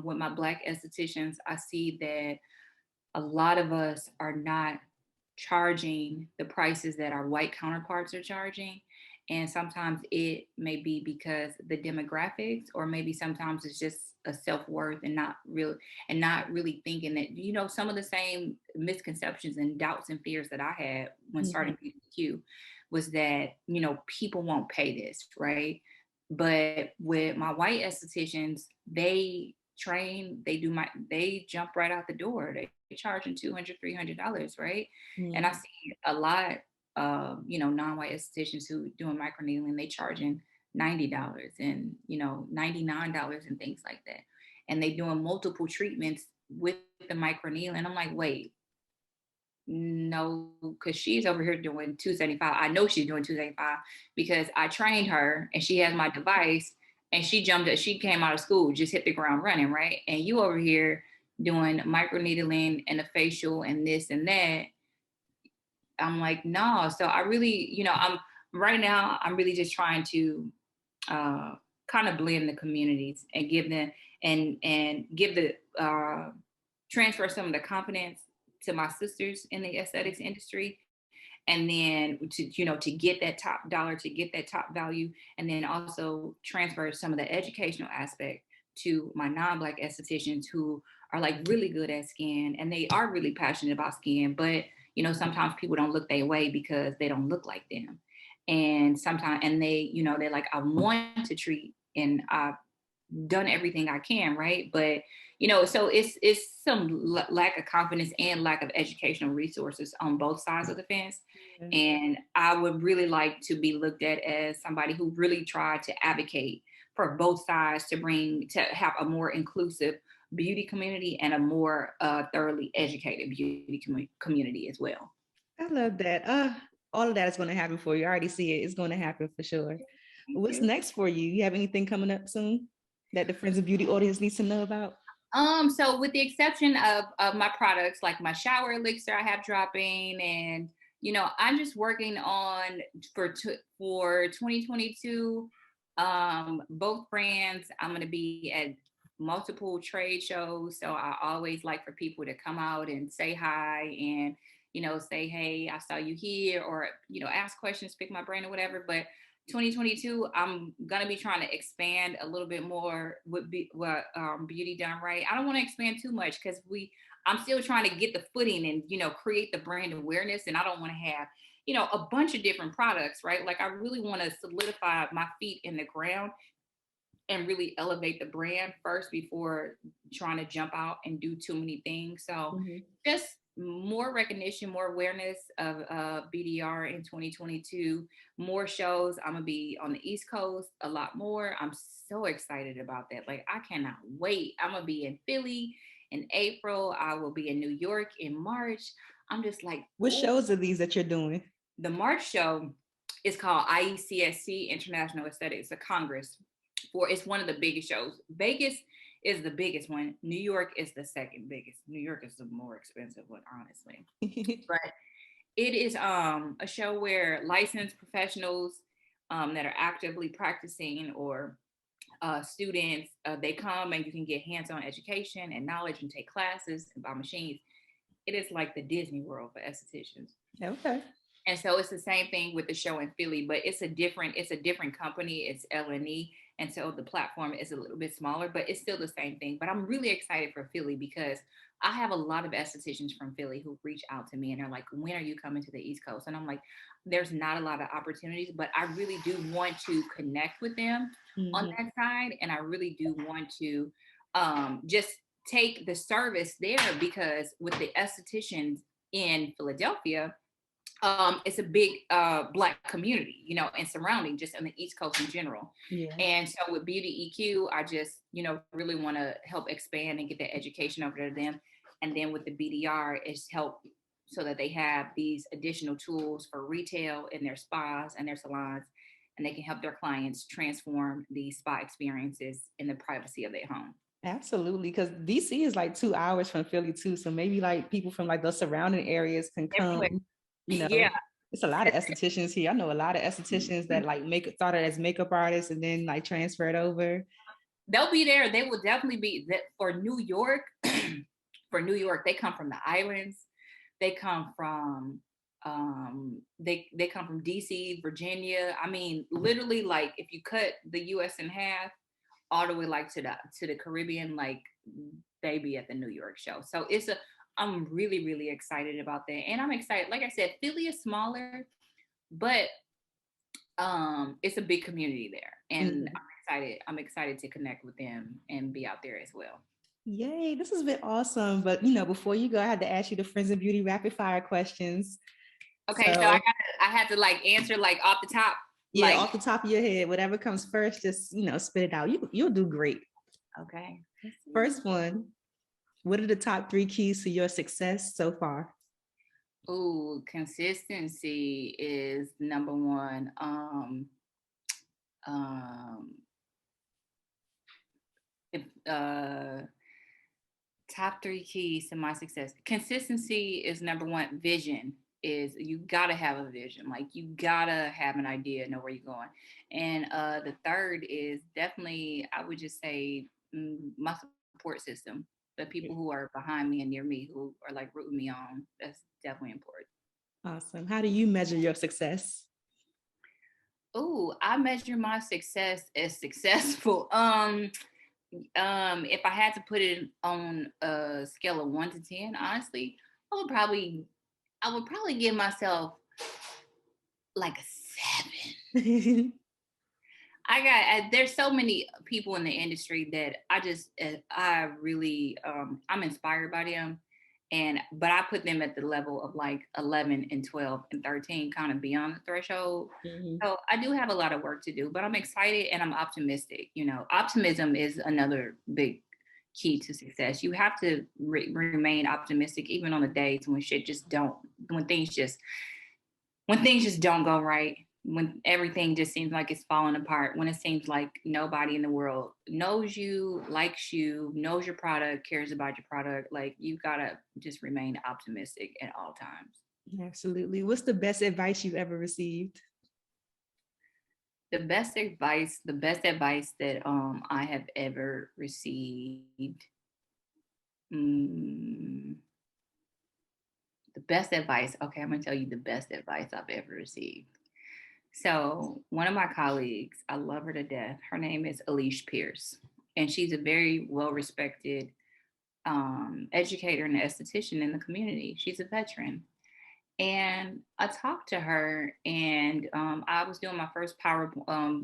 With my Black estheticians, I see that a lot of us are not charging the prices that our white counterparts are charging. And sometimes it may be because the demographics, or maybe sometimes it's just a self-worth, and not really thinking that, some of the same misconceptions and doubts and fears that I had when starting PQ was that, people won't pay this, right? But with my white estheticians, they train, they jump right out the door. They charging $200, $300, right? And I see a lot of, non-white estheticians who doing microneedling, they charging $90 and, $99 and things like that. And they doing multiple treatments with the microneedling. I'm like, wait, no, because she's over here doing 275. I know she's doing 275 because I trained her and she has my device, and she came out of school, just hit the ground running, right? And you over here doing microneedling and the facial and this and that. I'm like, no. So I really, I'm really just trying to kind of blend the communities and give them and give the transfer some of the confidence to my sisters in the aesthetics industry, and then to get that top dollar, to get that top value, and then also transfer some of the educational aspect to my non-Black estheticians who are like really good at skin, and they are really passionate about skin, but sometimes people don't look their way because they don't look like them. And sometimes, and they're like, I want to treat, and I've done everything I can, right? But so it's some lack of confidence and lack of educational resources on both sides of the fence. And I would really like to be looked at as somebody who really tried to advocate for both sides, to have a more inclusive beauty community and a more thoroughly educated beauty community as well. I love that. All of that is going to happen for you. I already see it. It's going to happen for sure. What's next for you? You have anything coming up soon that the Friends of Beauty audience needs to know about? So with the exception of my products, like my shower elixir I have dropping, and I'm just working on for 2022. Both brands, I'm going to be at multiple trade shows, so I always like for people to come out and say hi, and say, hey, I saw you here, or ask questions, pick my brain or whatever. But 2022, I'm gonna be trying to expand a little bit more with Beauty Done Right. I don't want to expand too much because I'm still trying to get the footing and create the brand awareness, and I don't want to have a bunch of different products, right? Like I really want to solidify my feet in the ground and really elevate the brand first before trying to jump out and do too many things. So just more recognition, more awareness of BDR in 2022, more shows. I'm gonna be on the East Coast a lot more. I'm so excited about that. Like I cannot wait. I'm gonna be in Philly in April. I will be in New York in March. I'm just like, what shows are these that you're doing? The March show is called IECSC, International Aesthetics, a Congress. it's one of the biggest shows. Vegas is the biggest one. New York is the second biggest. New York is the more expensive one, honestly. But it is a show where licensed professionals that are actively practicing, or students, they come and you can get hands-on education and knowledge and take classes about machines. It is like the Disney World for estheticians. Okay. And so it's the same thing with the show in Philly, but it's a different company. It's LNE. And so the platform is a little bit smaller, but it's still the same thing. But I'm really excited for Philly because I have a lot of estheticians from Philly who reach out to me and they're like, when are you coming to the East Coast? And I'm like, there's not a lot of opportunities, but I really do want to connect with them on that side. And I really do want to just take the service there, because with the estheticians in Philadelphia, it's a big Black community, you know, and surrounding just on the East Coast in general. Yeah. And so with Beauty EQ, I just, you know, really want to help expand and get that education over to them. And then with the BDR, is help so that they have these additional tools for retail in their spas and their salons, and they can help their clients transform these spa experiences in the privacy of their home. Absolutely, because DC is like 2 hours from Philly too, so maybe like people from like the surrounding areas can come. You know, yeah, it's a lot of estheticians here. I know a lot of estheticians that like started as makeup artists and then like transferred over. They'll be there. They will definitely be that for New York. For New York, they come from the islands. They come from they come from DC, Virginia. I mean, literally, like if you cut the US in half, all the way like to the Caribbean, like they be at the New York show. So I'm really, really excited about that. And I'm excited. Like I said, Philly is smaller, but it's a big community there. And I'm excited to connect with them and be out there as well. Yay, this has been awesome. But you know, before you go, I had to ask you the Friends of Beauty rapid fire questions. Okay, so I had to like answer like off the top. Yeah, like, off the top of your head, whatever comes first, just spit it out. You'll do great. Okay. First one, what are the top 3 keys to your success so far? Ooh, consistency is number one. Top 3 keys to my success. Consistency is number one. Vision is, you gotta have a vision. Like you gotta have an idea, know where you're going. And the third is definitely, I would just say, my support system. The people who are behind me and near me, who are like rooting me on. That's definitely important. Awesome. How do you measure your success? Oh, I measure my success as successful. If I had to put it on a scale of 1 to 10, honestly, I would probably give myself like a 7. There's so many people in the industry that I really, I'm inspired by them. But I put them at the level of like 11 and 12 and 13, kind of beyond the threshold. So I do have a lot of work to do, but I'm excited and I'm optimistic. You know, optimism is another big key to success. You have to remain optimistic, even on the days when when things just don't go right, when everything just seems like it's falling apart, when it seems like nobody in the world knows you, likes you, knows your product, cares about your product. Like you gotta just remain optimistic at all times. Absolutely. What's the best advice you've ever received? The best advice that I have ever received. The best advice. Okay, I'm gonna tell you the best advice I've ever received. So one of my colleagues, I love her to death. Her name is Alicia Pierce, and she's a very well-respected educator and esthetician in the community. She's a veteran. And I talked to her, and I was doing my first power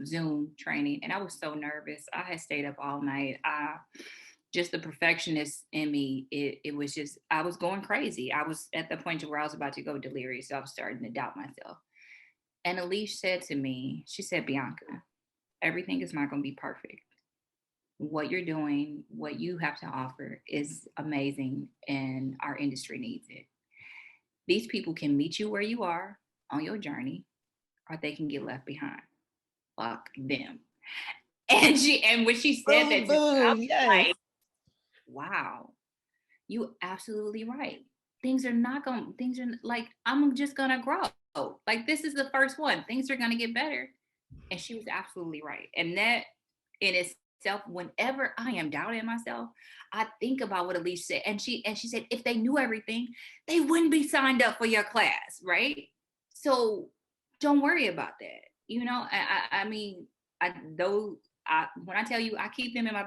Zoom training, and I was so nervous. I had stayed up all night. Just the perfectionist in me, it was just, I was going crazy. I was at the point where I was about to go delirious. So I was starting to doubt myself. And Elise said to me, she said, Bianca, everything is not going to be perfect. What you're doing, what you have to offer is amazing, and our industry needs it. These people can meet you where you are on your journey, or they can get left behind. Fuck them. And when she said that to me, I was Yes. like, wow, you absolutely right. Things are like, I'm just gonna grow. Like, this is the first one. Things are gonna get better. And she was absolutely right. And that in itself, whenever I am doubting myself, I think about what Elise said. And she said, if they knew everything, they wouldn't be signed up for your class, right? So don't worry about that. I mean, when I tell you, I keep them in my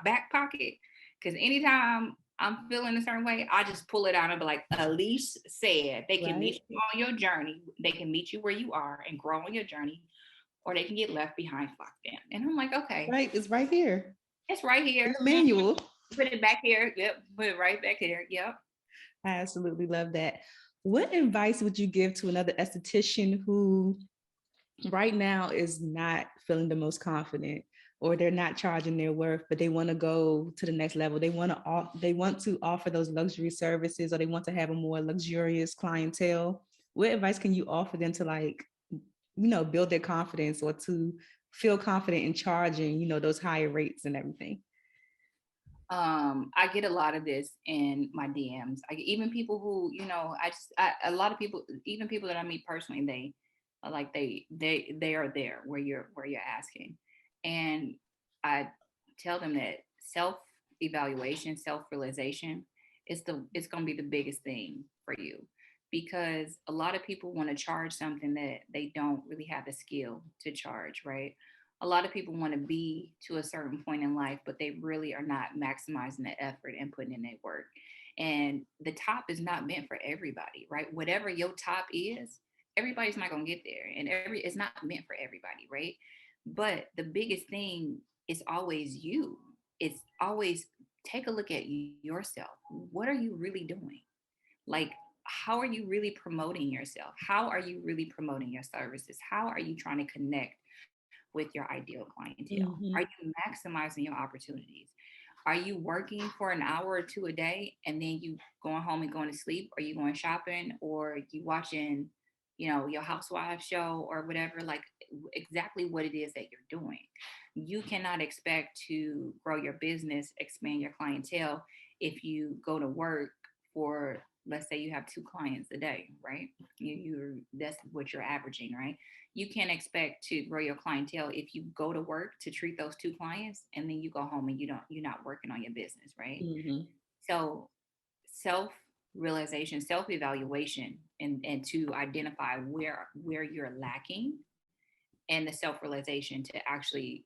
back pocket, because anytime I'm feeling a certain way, I just pull it out and be like, Elise said they can meet you on your journey. They can meet you where you are and grow on your journey, or they can get left behind, fuck them. And I'm like, okay. Right, it's right here. It's right here. In the manual. Put it back here. Yep. Put it right back here. Yep. I absolutely love that. What advice would you give to another esthetician who right now is not feeling the most confident, or they're not charging their worth, but they want to go to the next level? They want to offer those luxury services, or they want to have a more luxurious clientele. What advice can you offer them to, like, build their confidence, or to feel confident in charging, those higher rates and everything? I get a lot of this in my DMs. Even people who, a lot of people, even people that I meet personally, they are there where you're asking. And I tell them that self-evaluation, self-realization it's going to be the biggest thing for you, because a lot of people want to charge something that they don't really have the skill to charge, right? A lot of people want to be to a certain point in life, but they really are not maximizing the effort and putting in their work. And the top is not meant for everybody, right? Whatever your top is, everybody's not going to get there. And it's not meant for everybody, right? But the biggest thing is always you. It's always take a look at yourself. What are you really doing? Like, how are you really promoting yourself? How are you really promoting your services? How are you trying to connect with your ideal clientele? Mm-hmm. Are you maximizing your opportunities? Are you working for an hour or two a day and then you going home and going to sleep? Are you going shopping, or you watching, your housewives show or whatever? Like, exactly what it is that you're doing. You cannot expect to grow your business, expand your clientele, if you go to work for, let's say you have 2 clients a day, right? That's what you're averaging, right? You can't expect to grow your clientele if you go to work to treat those 2 clients and then you go home and you're not working on your business, right? Mm-hmm. So self-realization, self-evaluation, and to identify where you're lacking, and the self-realization to actually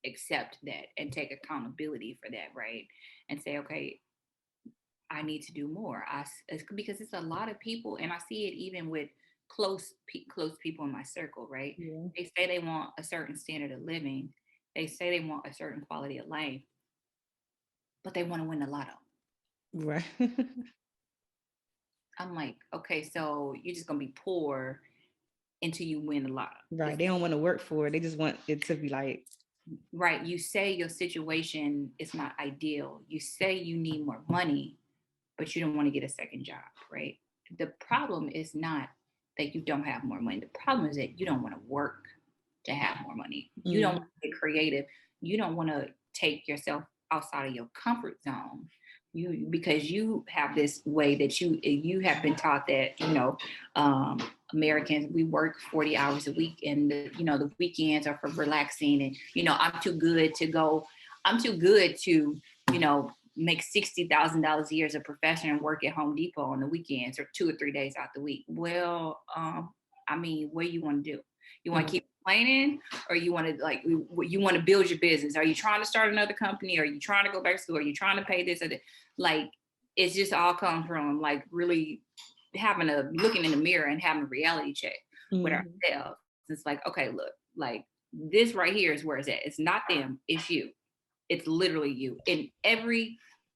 accept that and take accountability for that, right? And say, okay, I need to do more. Because it's a lot of people, and I see it even with close people in my circle, right? Yeah. They say they want a certain standard of living. They say they want a certain quality of life, but they want to win the lotto. Right. I'm like, okay, so you're just gonna be poor until you win the lotto. Right. They don't want to work for it. They just want it to be like, right. You say your situation is not ideal. You say you need more money, but you don't want to get a second job, right? The problem is not that you don't have more money. The problem is that you don't want to work to have more money. You don't want to get creative. You don't want to take yourself outside of your comfort zone. Because you have this way that you have been taught that, Americans, we work 40 hours a week, and the weekends are for relaxing, and I'm too good to make $60,000 a year as a professional and work at Home Depot on the weekends or 2 or 3 days out the week. Well, what do you want to do? You want to keep complaining, or you want to build your business? Are you trying to start another company? Are you trying to go back to school? Are you trying to pay this or that? Like, it's just all comes from like really looking in the mirror and having a reality check with ourselves. It's like, okay, look, like this right here is where it's at. It's not them, it's you. It's literally you. And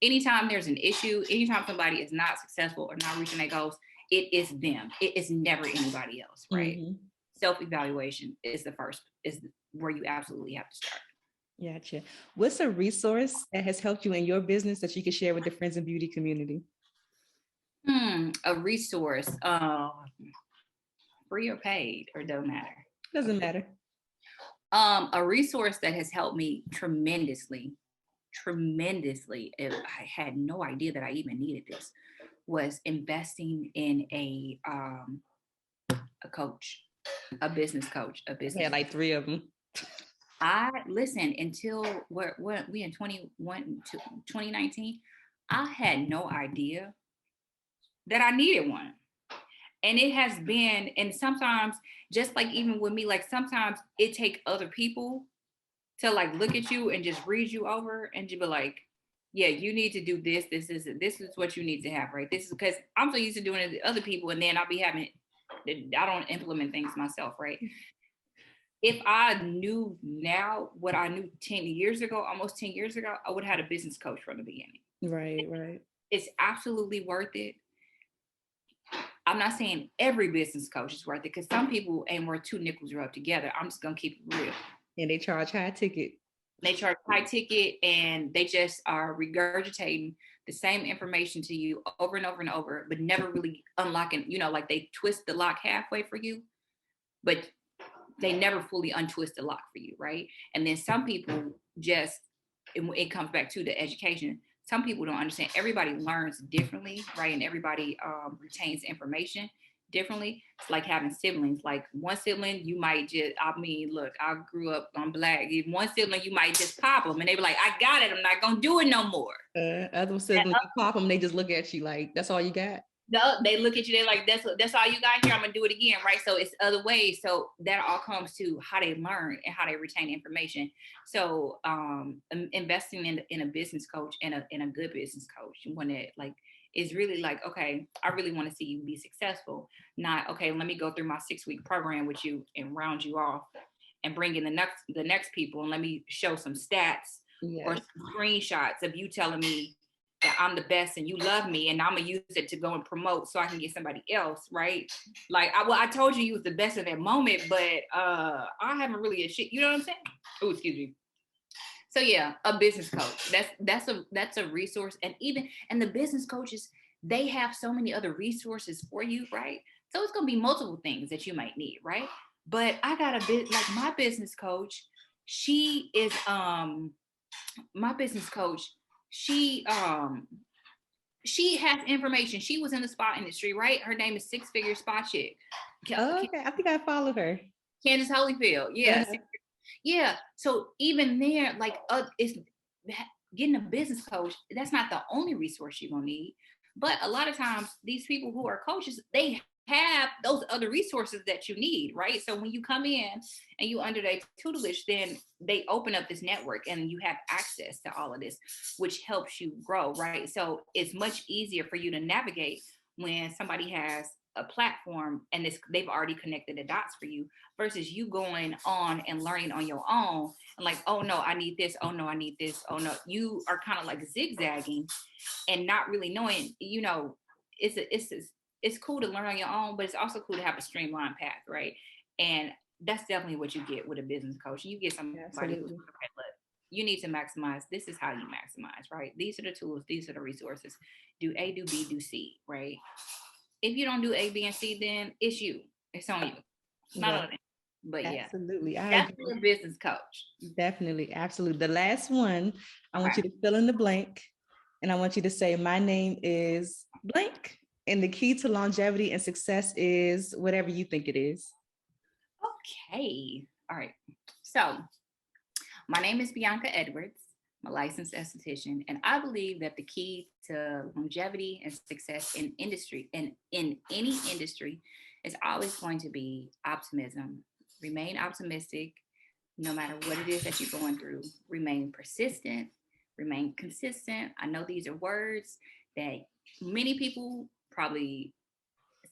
anytime there's an issue, anytime somebody is not successful or not reaching their goals, it is them. It is never anybody else, right? Self-evaluation is where you absolutely have to start. Gotcha. What's a resource that has helped you in your business that you can share with the friends and beauty community? A resource, free or paid, or don't matter? Doesn't matter. A resource that has helped me tremendously, if I had no idea that I even needed this, was investing in a coach, a business coach, a business. Yeah, like 3 of them. I listen until we in 2019. I had no idea that I needed one. And it has been, and sometimes just like even with me, like sometimes it take other people to like look at you and just read you over and just be like, yeah, you need to do this. This is what you need to have, right? This is because I'm so used to doing it to other people, and then I'll be having, I don't implement things myself, right? If I knew now what I knew 10 years ago, almost 10 years ago, I would have had a business coach from the beginning. Right. It's absolutely worth it. I'm not saying every business coach is worth it, because some people ain't worth 2 nickels rubbed together. I'm just gonna keep it real. And they charge high ticket. They charge high ticket, and they just are regurgitating the same information to you over and over and over, but never really unlocking, like they twist the lock halfway for you, but they never fully untwist the lock for you, right? And then some people just, it comes back to the education. Some people don't understand. Everybody learns differently, right? And everybody retains information differently. It's like having siblings. Like one sibling, you might just, look, I grew up on Black. One sibling, you might just pop them and they be like, I got it. I'm not going to do it no more. Other siblings, you pop them, they just look at you like, that's all you got? No, they look at you, they're like, that's all you got here. I'm gonna do it again, right? So it's other ways. So that all comes to how they learn and how they retain information. So investing in a business coach and a good business coach, one that like is really like, okay, I really want to see you be successful. Not, okay, let me go through my 6-week program with you and round you off and bring in the next people and let me show some stats or some screenshots of you telling me that I'm the best and you love me, and I'm gonna use it to go and promote so I can get somebody else, right? Like, I told you was the best in that moment, but I haven't really a shit. You know what I'm saying? Oh, excuse me. So yeah, a business coach. That's a resource, and the business coaches, they have so many other resources for you, right? So it's gonna be multiple things that you might need, right? But I got a bit like my business coach. She is my business coach. She has information. She was in the spa industry, right? Her name is Six Figure Spa Chick. Okay, I think I followed her. Candace Holyfield, yeah. Yeah. So even there, like it's getting a business coach, that's not the only resource you're gonna need. But a lot of times these people who are coaches, they have those other resources that you need, right? So when you come in and you under their tutelage, then they open up this network and you have access to all of this, which helps you grow, right? So it's much easier for you to navigate when somebody has a platform and they've already connected the dots for you, versus you going on and learning on your own and like, oh no, I need this. Oh no, I need this. Oh no, you are kind of like zigzagging and not really knowing, it's cool to learn on your own, but it's also cool to have a streamlined path, right? And that's definitely what you get with a business coach. You get somebody who's okay, look, you need to maximize. This is how you maximize, right? These are the tools. These are the resources. Do A, do B, do C, right? If you don't do A, B, and C, then it's you. It's on you. It's not on them. But yeah, absolutely. That's a business coach. Definitely, absolutely. The last one, I want you to fill in the blank, and I want you to say, my name is blank, and the key to longevity and success is whatever you think it is. Okay. All right. So my name is Bianca Edwards. I'm a licensed esthetician, and I believe that the key to longevity and success in industry and in any industry is always going to be optimism. Remain optimistic no matter what it is that you're going through. Remain persistent, remain consistent. I know these are words that many people probably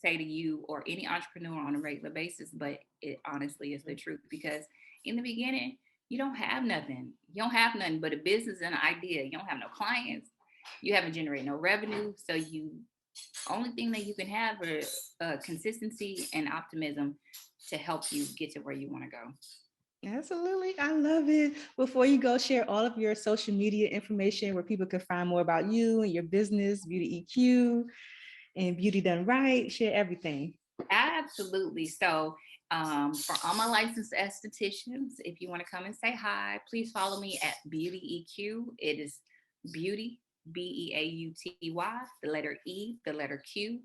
say to you or any entrepreneur on a regular basis, but it honestly is the truth, because in the beginning, you don't have nothing. You don't have nothing but a business and an idea. You don't have no clients. You haven't generated no revenue. So only thing that you can have is consistency and optimism to help you get to where you want to go. Absolutely. I love it. Before you go, share all of your social media information where people can find more about you and your business, Beauty EQ and Beauty Done Right. Share everything. Absolutely. So For all my licensed estheticians, if you want to come and say hi, please follow me at Beauty EQ. It is Beauty, Beauty, the letter E, the letter Q.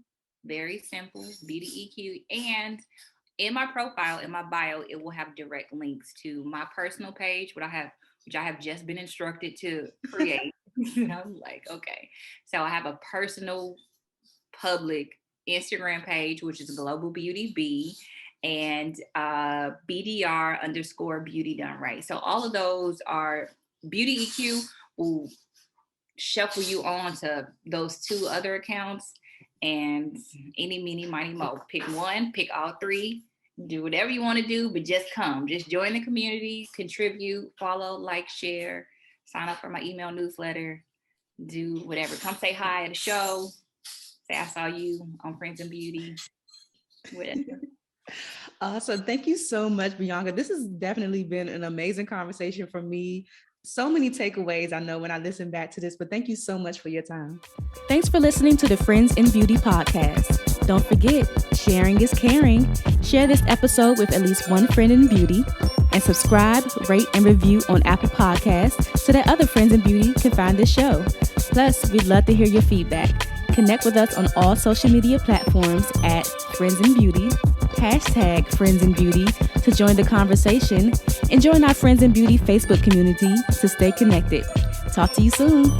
Very simple, Beauty EQ. And in my profile, in my bio, it will have direct links to my personal page, which I have just been instructed to create. I'm like, okay. So I have a personal public Instagram page, which is Global Beauty B, and BDR _ beauty done right. So all of those are Beauty EQ will shuffle you on to those 2 other accounts, and any, meeny, miny, mo. Pick one, pick all 3, do whatever you want to do, but just come. Just join the community, contribute, follow, like, share, sign up for my email newsletter, do whatever. Come say hi at a show. Say I saw you on Friends in Beauty. Whatever. Awesome. Thank you so much, Bianca. This has definitely been an amazing conversation for me. So many takeaways I know when I listen back to this, but thank you so much for your time. Thanks for listening to the Friends in Beauty podcast. Don't forget, sharing is caring. Share this episode with at least one friend in beauty, and subscribe, rate, and review on Apple Podcasts so that other friends in beauty can find this show. Plus, we'd love to hear your feedback. Connect with us on all social media platforms at Friends in Beauty, #Friends in Beauty to join the conversation, and join our Friends in Beauty Facebook community to stay connected. Talk to you soon.